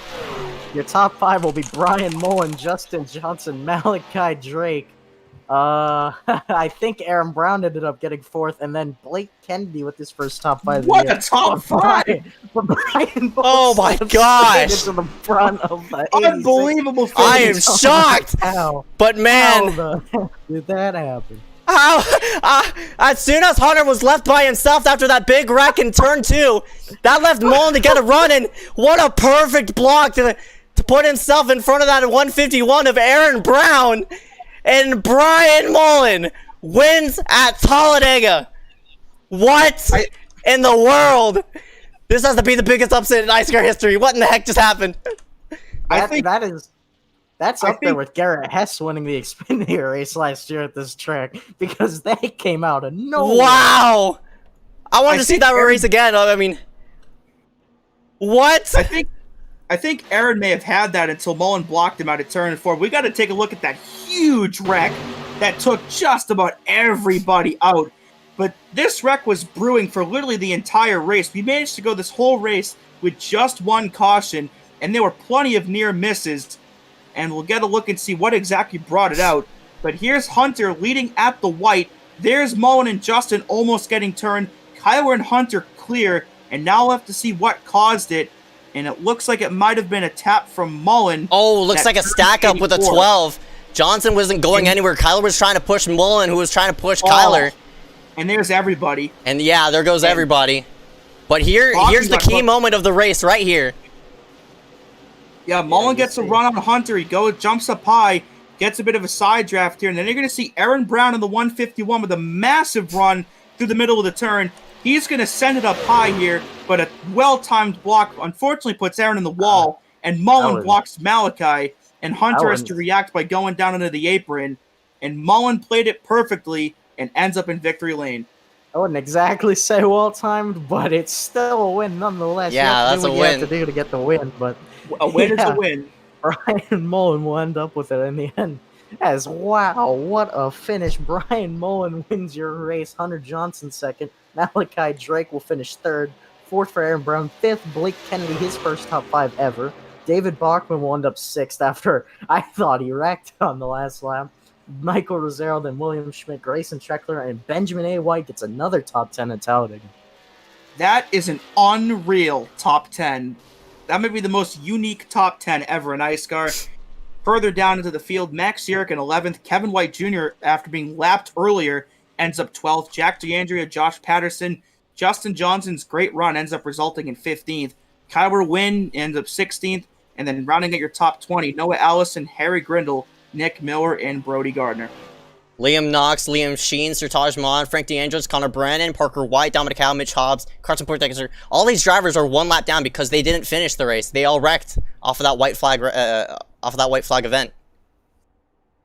Your top 5 will be Brian Mullen, Justin Johnson, Malachi Drake. I think Aaron Brown ended up getting 4th, and then Blake Kennedy with his first top 5. What of the a top 5. But Brian Mullen Oh my slips gosh. into the front of the 86. Unbelievable finish. I am shocked. How? But man, How the heck did that happen? how? As soon as Hunter was left by himself after that big wreck in turn 2, that left Mullen to get a run, and what a perfect block to put himself in front of that 151 of Aaron Brown. And Brian Mullen wins at Talladega. What in the world? This has to be the biggest upset in iSCAR history. What in the heck just happened? I think That's up there with Garrett Hess winning the Xfinity race last year at this track, because they came out of nowhere. Wow! I wanted to see think that Aaron- race again. I mean, what? I think Aaron may have had that until Mullen blocked him out of turn 4. We got to take a look at that huge wreck that took just about everybody out. But this wreck was brewing for literally the entire race. We managed to go this whole race with just 1 caution, and there were plenty of near misses. And we'll get a look and see what exactly brought it out. But here's Hunter leading at the white. There's Mullen and Justin almost getting turned. Kyler and Hunter clear, and now we'll have to see what caused it. And it looks like it might have been a tap from Mullen. Oh, looks like a stack up with a 12. Johnson wasn't going anywhere. Kyler was trying to push Mullen, who was trying to push Kyler. And there's everybody. And yeah, there goes everybody. But here's the key moment of the race right here. Yeah, Mullen gets a run on Hunter. He jumps up high, gets a bit of a side draft here, and then you're going to see Aaron Brown in the 151 with a massive run through the middle of the turn. He's going to send it up high here, but a well-timed block unfortunately puts Aaron in the wall, and Mullen blocks Malachi, and Hunter has to react by going down into the apron, and Mullen played it perfectly and ends up in victory lane. I wouldn't exactly say well-timed, but it's still a win nonetheless. Yeah, that's a what you win. have to do to get the win, but A win is a win. Brian Mullen will end up with it in the end. As wow, what a finish. Brian Mullen wins your race. Hunter Johnson second. Malachi Drake will finish third. Fourth for Aaron Brown. Fifth, Blake Kennedy, his first top 5 ever. David Bachman will end up 6th after I thought he wrecked on the last lap. Michael Rosero, then William Schmidt, Grayson Treckler, and Benjamin A. White gets another top 10 at Talladega. That is an unreal top 10. that might be the most unique top 10 ever in iSCAR. Further down into the field, Max Yerrick in 11th. Kevin White Jr., after being lapped earlier, ends up 12th. Jack DeAndrea, Josh Patterson, Justin Johnson's great run ends up resulting in 15th. Kyler Wynn ends up 16th. And then rounding out your top 20, Noah Allison, Harry Grindle, Nick Miller, and Brody Gardner. Liam Knox, Liam Sheen, Sir Taj Mahal, Frank DeAngelis, Connor Brennan, Parker White, Dominic Howe, Mitch Hobbs, Carson Portex. All these drivers are one lap down because they didn't finish the race. They all wrecked off of that white flag event.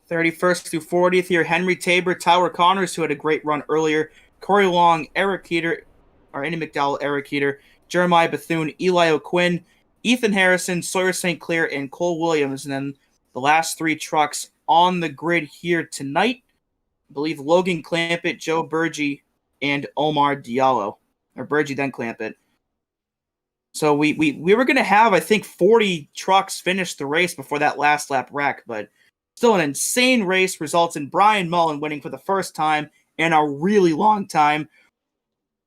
31st through 40th here, Henry Tabor, Tyler Connors, who had a great run earlier, Corey Long, Eric Heater, or Andy McDowell, Eric Heater, Jeremiah Bethune, Eli O'Quinn, Ethan Harrison, Sawyer St. Clair, and Cole Williams. And then the last 3 trucks on the grid here tonight, I believe Logan Clampett, Joe Burgee, and Omar Diallo. Or Burgee, then Clampett. So we were going to have, I think, 40 trucks finish the race before that last lap wreck, but still an insane race results in Brian Mullen winning for the first time in a really long time.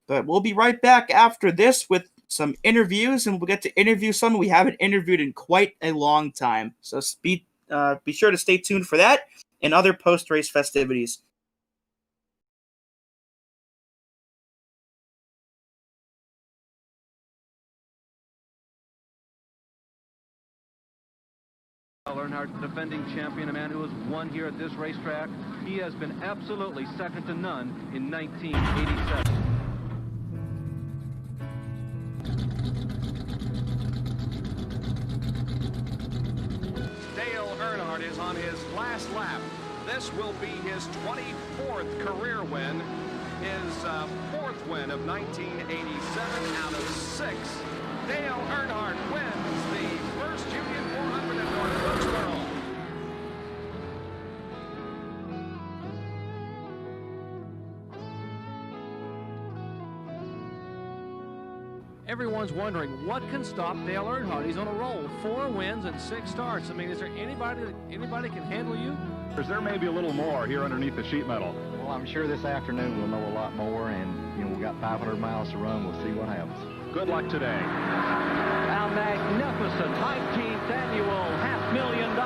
But we'll be right back after this with some interviews, and we'll get to interview someone we haven't interviewed in quite a long time. So be sure to stay tuned for that and other post-race festivities. Earnhardt, defending champion, a man who has won here at this racetrack. He has been absolutely second to none in 1987. Dale Earnhardt is on his last lap. This will be his 24th career win, his 4th win of 1987 out of 6. Dale Earnhardt wins the first Union 400 in North Wilkesboro. Everyone's wondering what can stop Dale Earnhardt. He's on a roll, 4 wins and 6 starts. I mean, is there anybody can handle you? There may be a little more here underneath the sheet metal. Well, I'm sure this afternoon we'll know a lot more, and we've got 500 miles to run. We'll see what happens. Good luck today. A magnificent 19th annual $500,000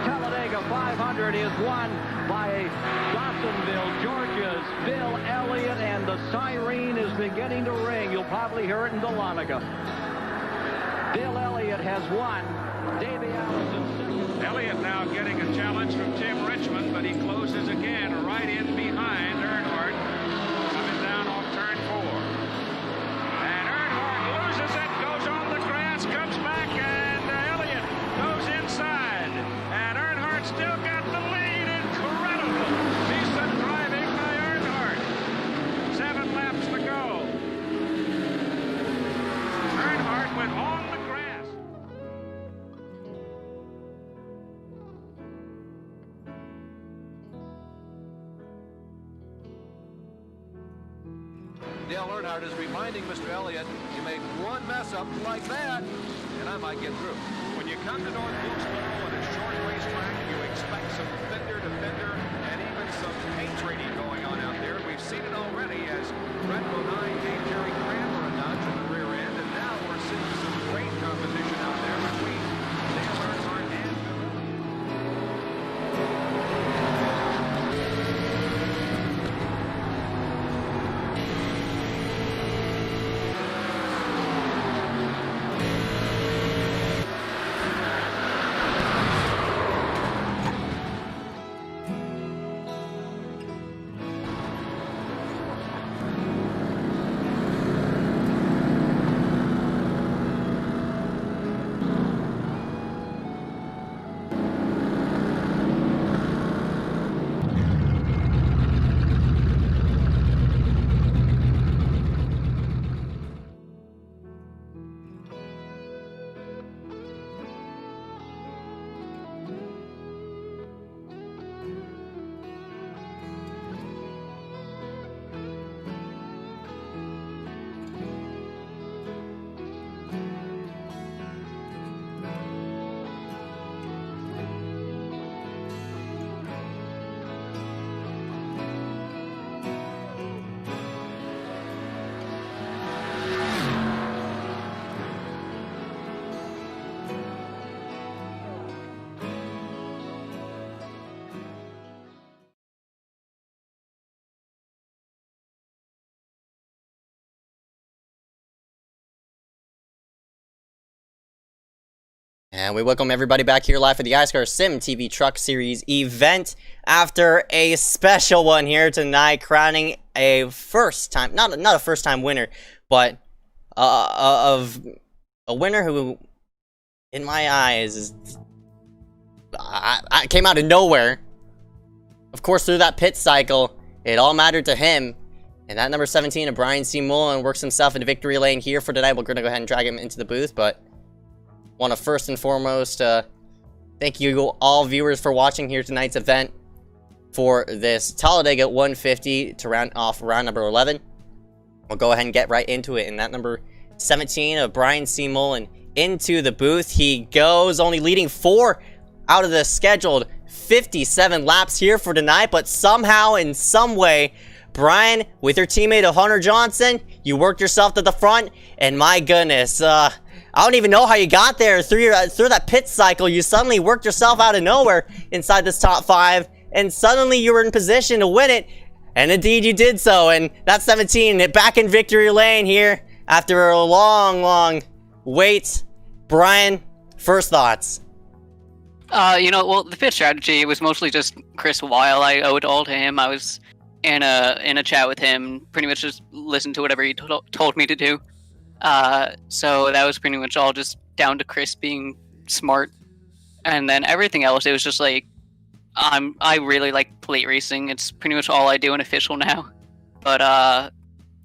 Talladega 500 is won by Dawsonville, Georgia's Bill Elliott, and the siren is beginning to ring. You'll probably hear it in Dahlonega. Bill Elliott has won. Davey Allison. Elliott now getting a challenge from Tim Richmond, but he closes again right in behind Earnhardt, coming down off turn 4. And Earnhardt loses it, goes on the grass, comes back, and Elliott goes inside. And Earnhardt still got the lead. Incredible. Decent driving by Earnhardt. 7 laps to go. Earnhardt went on the grass. Dale Earnhardt is reminding Mr. Elliott, you make one mess up like that, and I might get through. When you come to North Wilkesboro on a short racetrack, you expect some fender to fender and even some paint trading going on out there. We've seen it already as Brett Bodine gave Jerry Cranmer a nudge in the rear end, and now we're seeing some great competition out there between Dale Earnhardt and Bill. And we welcome everybody back here live for the iSCAR SYMTV Truck Series event after a special one here tonight, crowning a first-time, not a first-time winner, but of a winner who, in my eyes, I came out of nowhere. Of course, through that pit cycle, it all mattered to him. And that number 17 of Brian C. Mullen works himself into victory lane here for tonight. We're going to go ahead and drag him into the booth, but want to first and foremost thank you all viewers for watching here tonight's event for this Talladega 150 to round off round number 11. We'll go ahead and get right into it. And that number 17 of Brian C. Mullen into the booth. He goes, only leading 4 out of the scheduled 57 laps here for tonight, but somehow, in some way, Brian, with your teammate Hunter Johnson, you worked yourself to the front, and my goodness, I don't even know how you got there. Through that pit cycle, you suddenly worked yourself out of nowhere inside this top 5, and suddenly you were in position to win it, and indeed you did so. And that's 17 back in victory lane here after a long wait. Brian, first thoughts? Well, the pit strategy was mostly just Chris Weil. I owed all to him. I was in a chat with him, pretty much just listened to whatever he told me to do. So that was pretty much all just down to Chris being smart. And then everything else, it was just like, I really like plate racing. It's pretty much all I do in official now. But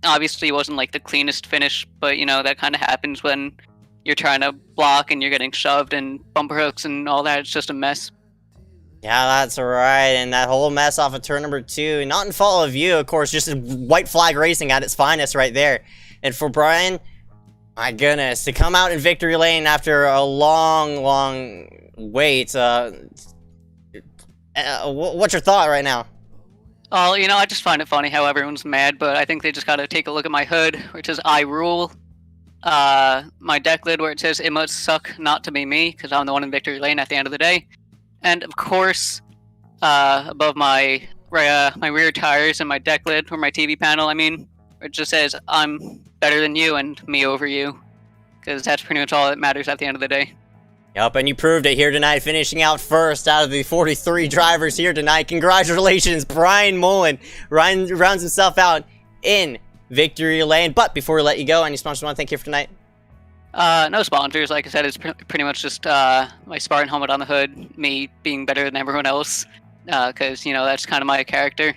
obviously it wasn't like the cleanest finish, but that kind of happens when you're trying to block and you're getting shoved and bumper hooks and all that. It's just a mess. Yeah, that's right. And that whole mess off of turn number 2, not in fault of you, of course, just white flag racing at its finest right there. And for Brian, my goodness, to come out in victory lane after a long wait, what's your thought right now? Oh, I just find it funny how everyone's mad, but I think they just gotta take a look at my hood, which says I rule. My deck lid where it says it must suck not to be me, because I'm the one in victory lane at the end of the day. And of course, above my rear tires and my deck lid, or my TV panel, it just says I'm better than you and me over you, because that's pretty much all that matters at the end of the day. Yep, and you proved it here tonight, finishing out first out of the 43 drivers here tonight. Congratulations, Brian Mullen. Ryan rounds himself out in victory lane. But before we let you go, any sponsors want to thank you for tonight? No sponsors. Like I said, it's pretty much just my Spartan helmet on the hood, me being better than everyone else, because that's kind of my character.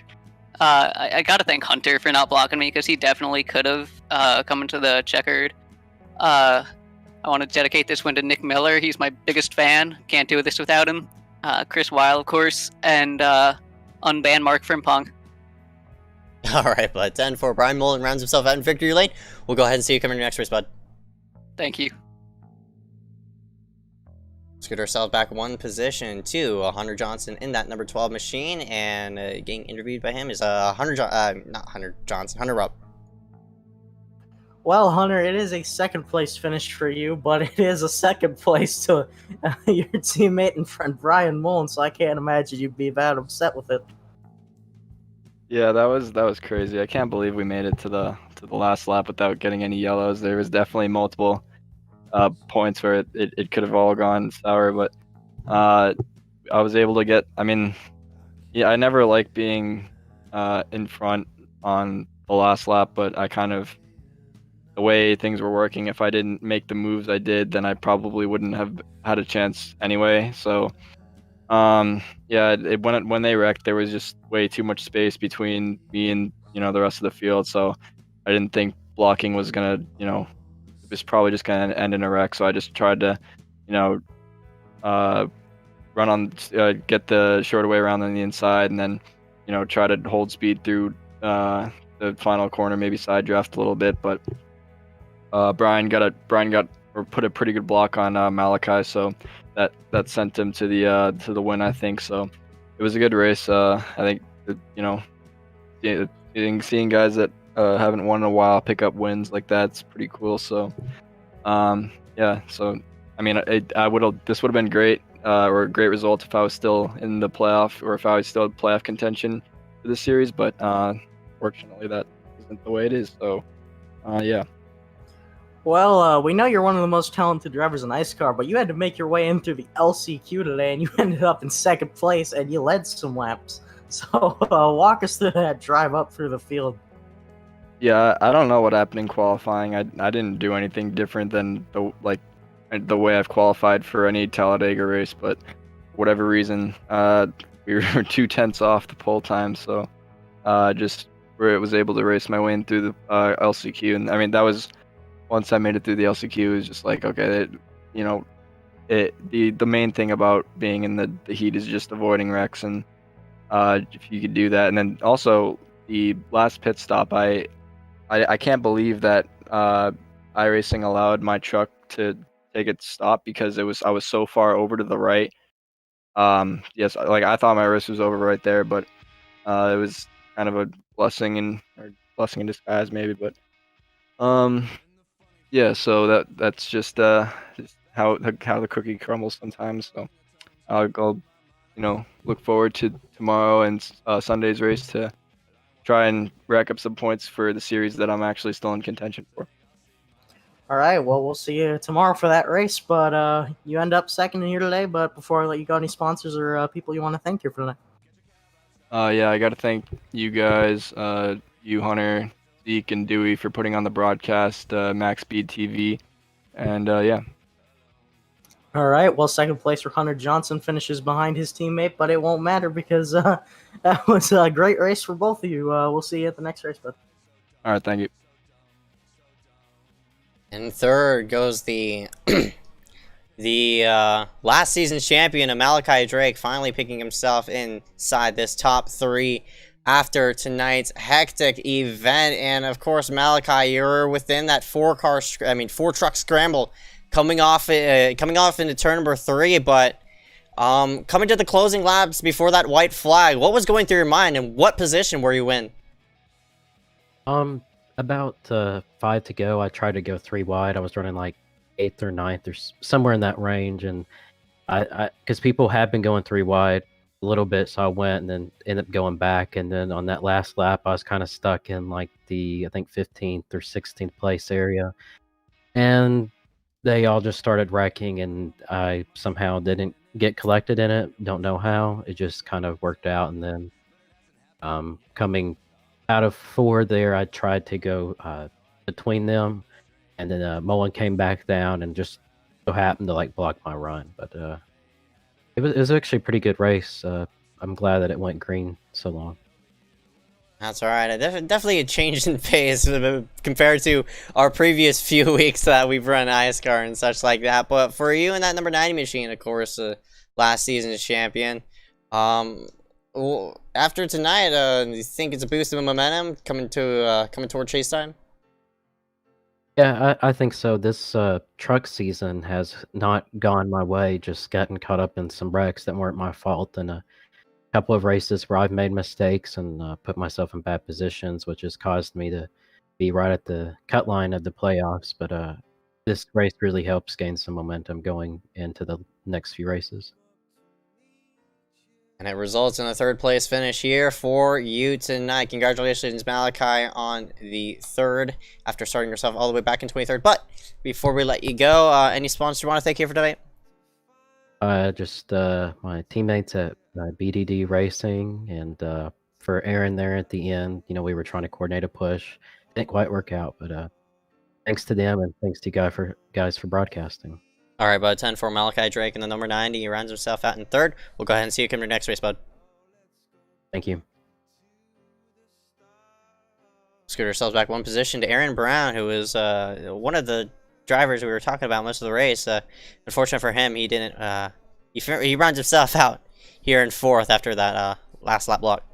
I gotta thank Hunter for not blocking me, because he definitely could have come into the checkered. I want to dedicate this one to Nick Miller. He's my biggest fan. Can't do this without him. Chris Weil, of course, and unban Mark Frimpong. Alright, but 10 for Brian Mullen rounds himself out in victory lane. We'll go ahead and see you coming in your next race, bud. Thank you. Let's get ourselves back one position to Hunter Johnson in that number 12 machine, and getting interviewed by him is Hunter Rupp. Well, Hunter, it is a second place finish for you, but it is a second place to your teammate and friend Brian Mullen, so I can't imagine you'd be that upset with it. Yeah, that was crazy. I can't believe we made it to the last lap without getting any yellows. There was definitely multiple points where it could have all gone sour, but I was able to get. I never like being in front on the last lap, but I kind of, the way things were working, if I didn't make the moves I did, then I probably wouldn't have had a chance anyway. So, when they wrecked, there was just way too much space between me and the rest of the field. So I didn't think blocking was gonna, it was probably just gonna end in a wreck. So I just tried to, run on, get the shorter way around on the inside, and then, try to hold speed through the final corner, maybe side draft a little bit, but. Brian put a pretty good block on Malachi, so that sent him to the win, I think. So it was a good race. I think seeing guys that haven't won in a while pick up wins like that's pretty cool. So So this would have been great or a great result if I was still in the playoff, or if I was still in playoff contention for the series. But fortunately, that isn't the way it is. So Well, we know you're one of the most talented drivers in iSCAR, but you had to make your way in through the LCQ today, and you ended up in second place, and you led some laps. So walk us through that drive up through the field. Yeah, I don't know what happened in qualifying. I didn't do anything different than the way I've qualified for any Talladega race, but for whatever reason, we were 2/10 off the pole time, so just where it was able to race my way in through the LCQ, and I mean that was once I made it through the LCQ, it was just like okay, the main thing about being in the heat is just avoiding wrecks, and if you could do that, and then also the last pit stop, I can't believe that iRacing allowed my truck to take its stop because I was so far over to the right. Yes, like I thought my race was over right there, but it was kind of a blessing in disguise maybe. But yeah, so that's just how the cookie crumbles sometimes. So I'll look forward to tomorrow and Sunday's race to try and rack up some points for the series that I'm actually still in contention for. All right, well, we'll see you tomorrow for that race, but you end up second in here today. But before I let you go, any sponsors or people you want to thank here for tonight? Yeah, I got to thank you guys, you, Hunter, Zeke, and Dewey for putting on the broadcast, Max Speed TV, and yeah. All right, well, second place for Hunter Johnson finishes behind his teammate, but it won't matter because that was a great race for both of you. We'll see you at the next race, bud. All right, thank you. And third goes the last season's champion, Malachi Drake, finally picking himself inside this top 3 after tonight's hectic event. And of course, Malachi, you're within that 4-truck scramble coming off into turn number 3, but coming to the closing laps before that white flag, what was going through your mind, and what position were you in? About 5 to go, I tried to go 3 wide. I was running like 8th or 9th or somewhere in that range, and because people had been going 3 wide a little bit, so I went and then ended up going back, and then on that last lap, I was kind of stuck in like the, I think, 15th or 16th place area, and they all just started wrecking, and I somehow didn't get collected in it. Don't know how. It just kind of worked out, and then coming out of 4 there, I tried to go between them, and then Mullen came back down and just so happened to like block my run. But it was actually a pretty good race. I'm glad that it went green so long. That's all right. Definitely a change in pace compared to our previous few weeks that we've run iSCAR and such like that. But for you and that number 90 machine, of course, last season's champion. After tonight, you think it's a boost of momentum coming toward chase time? Yeah, I think so. This truck season has not gone my way. Just gotten caught up in some wrecks that weren't my fault, and a couple of races where I've made mistakes and put myself in bad positions, which has caused me to be right at the cut line of the playoffs. But this race really helps gain some momentum going into the next few races. And it results in a 3rd place finish here for you tonight. Congratulations, Malachi, on the 3rd after starting yourself all the way back in 23rd. But before we let you go, any sponsors you want to thank here for tonight? Just my teammates at BDD Racing, and for Aaron there at the end. You know, we were trying to coordinate a push. Didn't quite work out, but thanks to them, and thanks to you guys for broadcasting. All right, bud. 10 for Malachi Drake, and the number 90. He rounds himself out in 3rd. We'll go ahead and see you come to the next race, bud. Thank you. Scoot ourselves back 1 position to Aaron Brown, who was one of the drivers we were talking about most of the race. Unfortunate for him, he didn't. He rounds himself out here in 4th after that last lap block.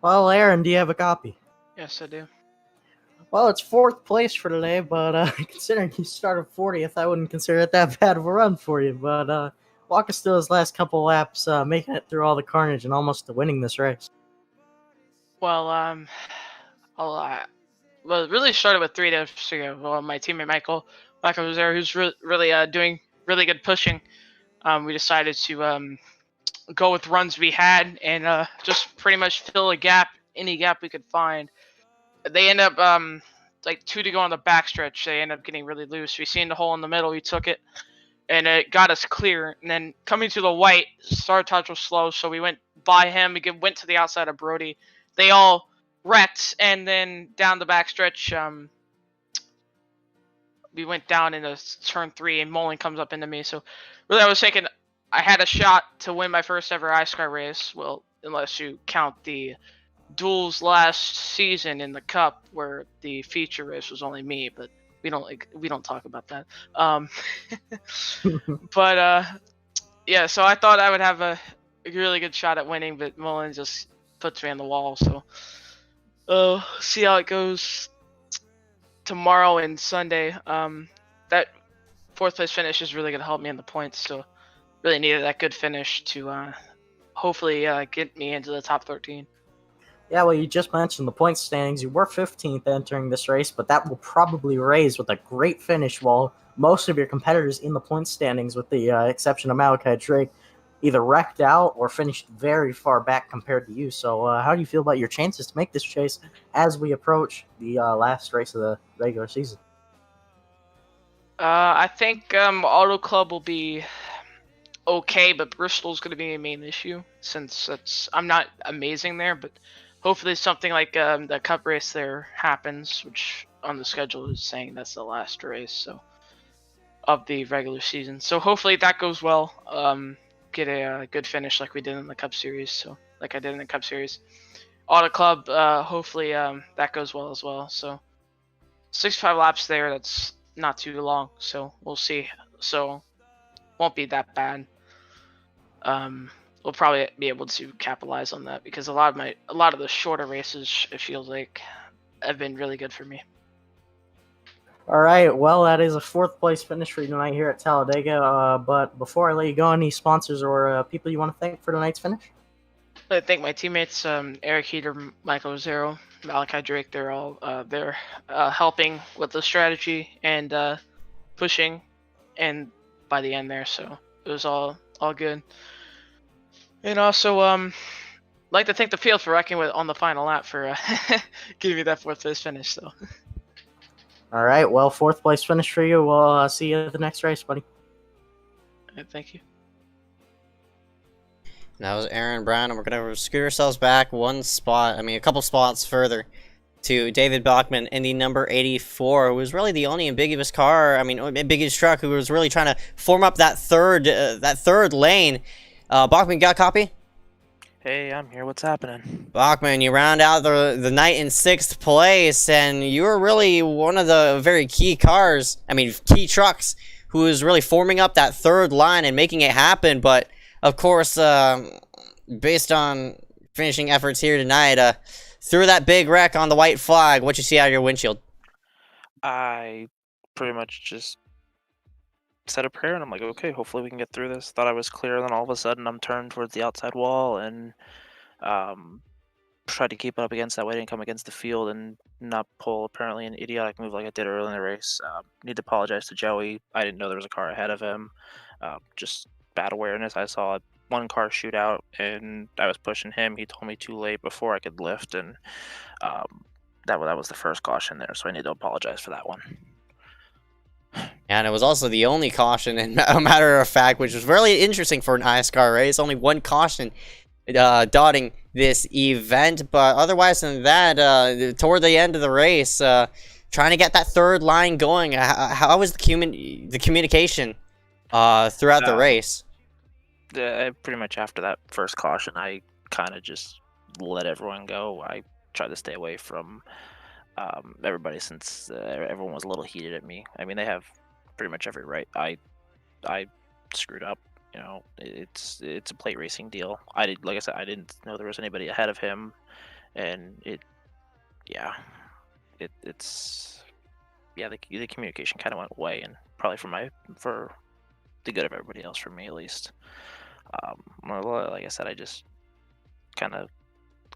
Well, Aaron, do you have a copy? Yes, I do. Well, it's 4th place for today, but considering you started 40th, I wouldn't consider it that bad of a run for you. But walk us through those last couple laps, making it through all the carnage and almost to winning this race. Well, well, it really started with 3 days ago. Well, my teammate Michael was there, who's really doing really good pushing. We decided to go with runs we had and just pretty much fill any gap we could find. They end up like 2 to go on the backstretch. They ended up getting really loose. We seen the hole in the middle. We took it, and it got us clear. And then coming to the white, start touch was slow, so we went by him. We went to the outside of Brody. They all wrecked, and then down the backstretch, we went down into turn 3, and Mullen comes up into me. So really, I was thinking I had a shot to win my first ever iSCAR race. Well, unless you count the duels last season in the Cup, where the feature race was only me, but we don't talk about that. But yeah, so I thought I would have a really good shot at winning, but Mullen just puts me on the wall. So see how it goes tomorrow and Sunday. That 4th place finish is really gonna help me in the points, so really needed that good finish to hopefully get me into the top 13. Yeah, well, you just mentioned the point standings. You were 15th entering this race, but that will probably raise with a great finish, while most of your competitors in the point standings, with the exception of Malachi Drake, either wrecked out or finished very far back compared to you. So how do you feel about your chances to make this chase as we approach the last race of the regular season? I think Auto Club will be okay, but Bristol's going to be a main issue, since I'm not amazing there, but hopefully something like the Cup race there happens, which on the schedule is saying that's the last race of the regular season. So hopefully that goes well. Get a good finish like we did in the Cup Series. So like I did in the Cup Series. Auto Club, hopefully that goes well as well. So 65 laps there, that's not too long. So we'll see. So won't be that bad. We'll probably be able to capitalize on that, because a lot of the shorter races, it feels like, have been really good for me. All right, well, that is a 4th place finish for you tonight here at Talladega. But before I let you go, any sponsors or people you want to thank for tonight's finish? I thank my teammates, Eric Heater, Michael Zero, Malachi Drake. They're all they're helping with the strategy and pushing, and by the end there, so it was all good. And also, like to thank the field for wrecking with on the final lap for giving me that 4th place finish. So. All right, well, 4th place finish for you. We'll see you at the next race, buddy. Thank you. That was Aaron Brown, and we're going to scoot ourselves back a couple spots further to David Bachman in the number 84, who was really the only ambiguous truck who was really trying to form up that third lane. Bachman, got a copy? Hey, I'm here. What's happening? Bachman, you round out the night in 6th place, and you were really one of the very key trucks who was really forming up that third line and making it happen. But, of course, based on finishing efforts here tonight, through that big wreck on the white flag, what you see out of your windshield? I pretty much just said a prayer, and I'm like, okay, hopefully we can get through this. Thought I was clear, and then all of a sudden I'm turned towards the outside wall and tried to keep up against that way, didn't come against the field and not pull apparently an idiotic move like I did early in the race. Need to apologize to Joey. I didn't know there was a car ahead of him. Just bad awareness. I saw one car shoot out, and I was pushing him. He told me too late before I could lift, and that was the first caution there, so I need to apologize for that one. And it was also the only caution, in a matter of fact, which was really interesting for an iSCAR race. Only one caution dotting this event, but otherwise than that, toward the end of the race, trying to get that third line going. How was the communication throughout the race? Pretty much after that first caution, I kind of just let everyone go. I tried to stay away from everybody, since everyone was a little heated at me. I mean, they have pretty much every right. I screwed up. You know, it's a plate racing deal. Like I said, I didn't know there was anybody ahead of him, and the communication kind of went away, and probably for the good of everybody else, for me at least. Like I said, I just kind of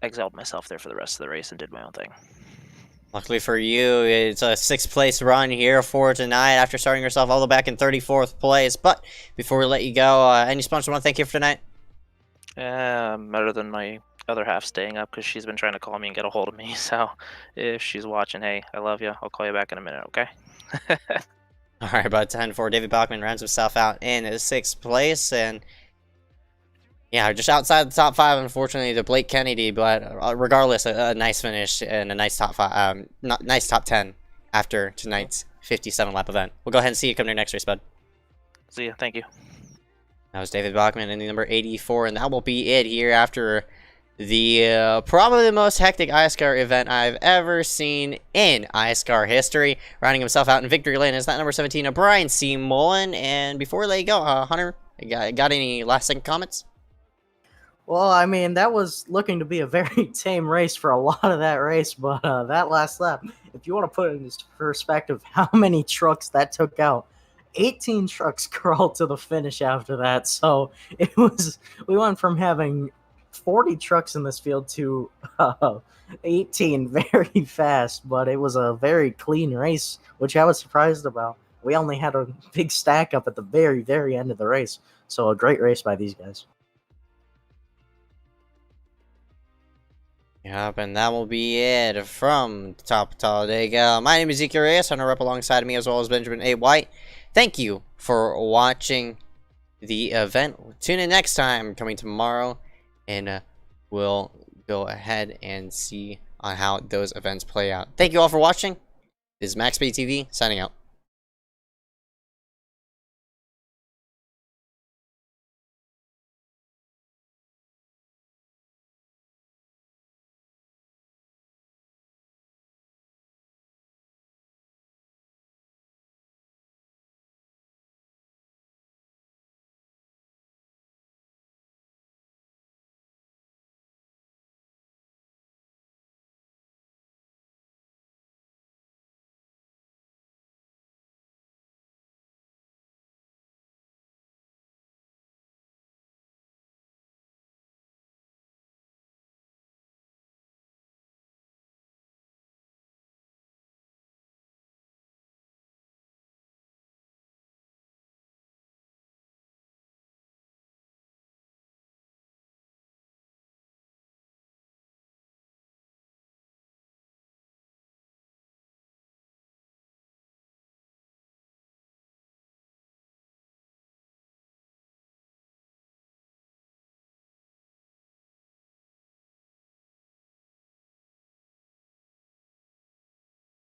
exiled myself there for the rest of the race and did my own thing. Luckily for you, it's a 6th place run here for tonight after starting yourself all the way back in 34th place. But before we let you go, any sponsors want to thank you for tonight? Better than my other half staying up because she's been trying to call me and get a hold of me. So if she's watching, hey, I love you. I'll call you back in a minute, okay? All right, about 10-4. David Bachman rounds himself out in 6th place, and yeah, just outside the top 5, unfortunately, to Blake Kennedy. But regardless, a nice finish and a nice top 5, nice top 10 after tonight's 57-lap event. We'll go ahead and see you come to your next race, bud. See ya. Thank you. That was David Bachman in the number 84, and that will be it here after the probably the most hectic iSCAR event I've ever seen in iSCAR history. Rounding himself out in victory lane is that number 17, Brian C. Mullen. And before we let you go, Hunter, got any last second comments? Well, I mean, that was looking to be a very tame race for a lot of that race, but that last lap, if you want to put it in perspective, how many trucks that took out, 18 trucks crawled to the finish after that. So we went from having 40 trucks in this field to 18 very fast, but it was a very clean race, which I was surprised about. We only had a big stack up at the very, very end of the race. So a great race by these guys. Yep, and that will be it from the top of Talladega. My name is Ezeckiel Reyes. Hunter up alongside me, as well as Benjamin A. White. Thank you for watching the event. Tune in next time, coming tomorrow, and we'll go ahead and see on how those events play out. Thank you all for watching. This is MaxSpeed TV, signing out.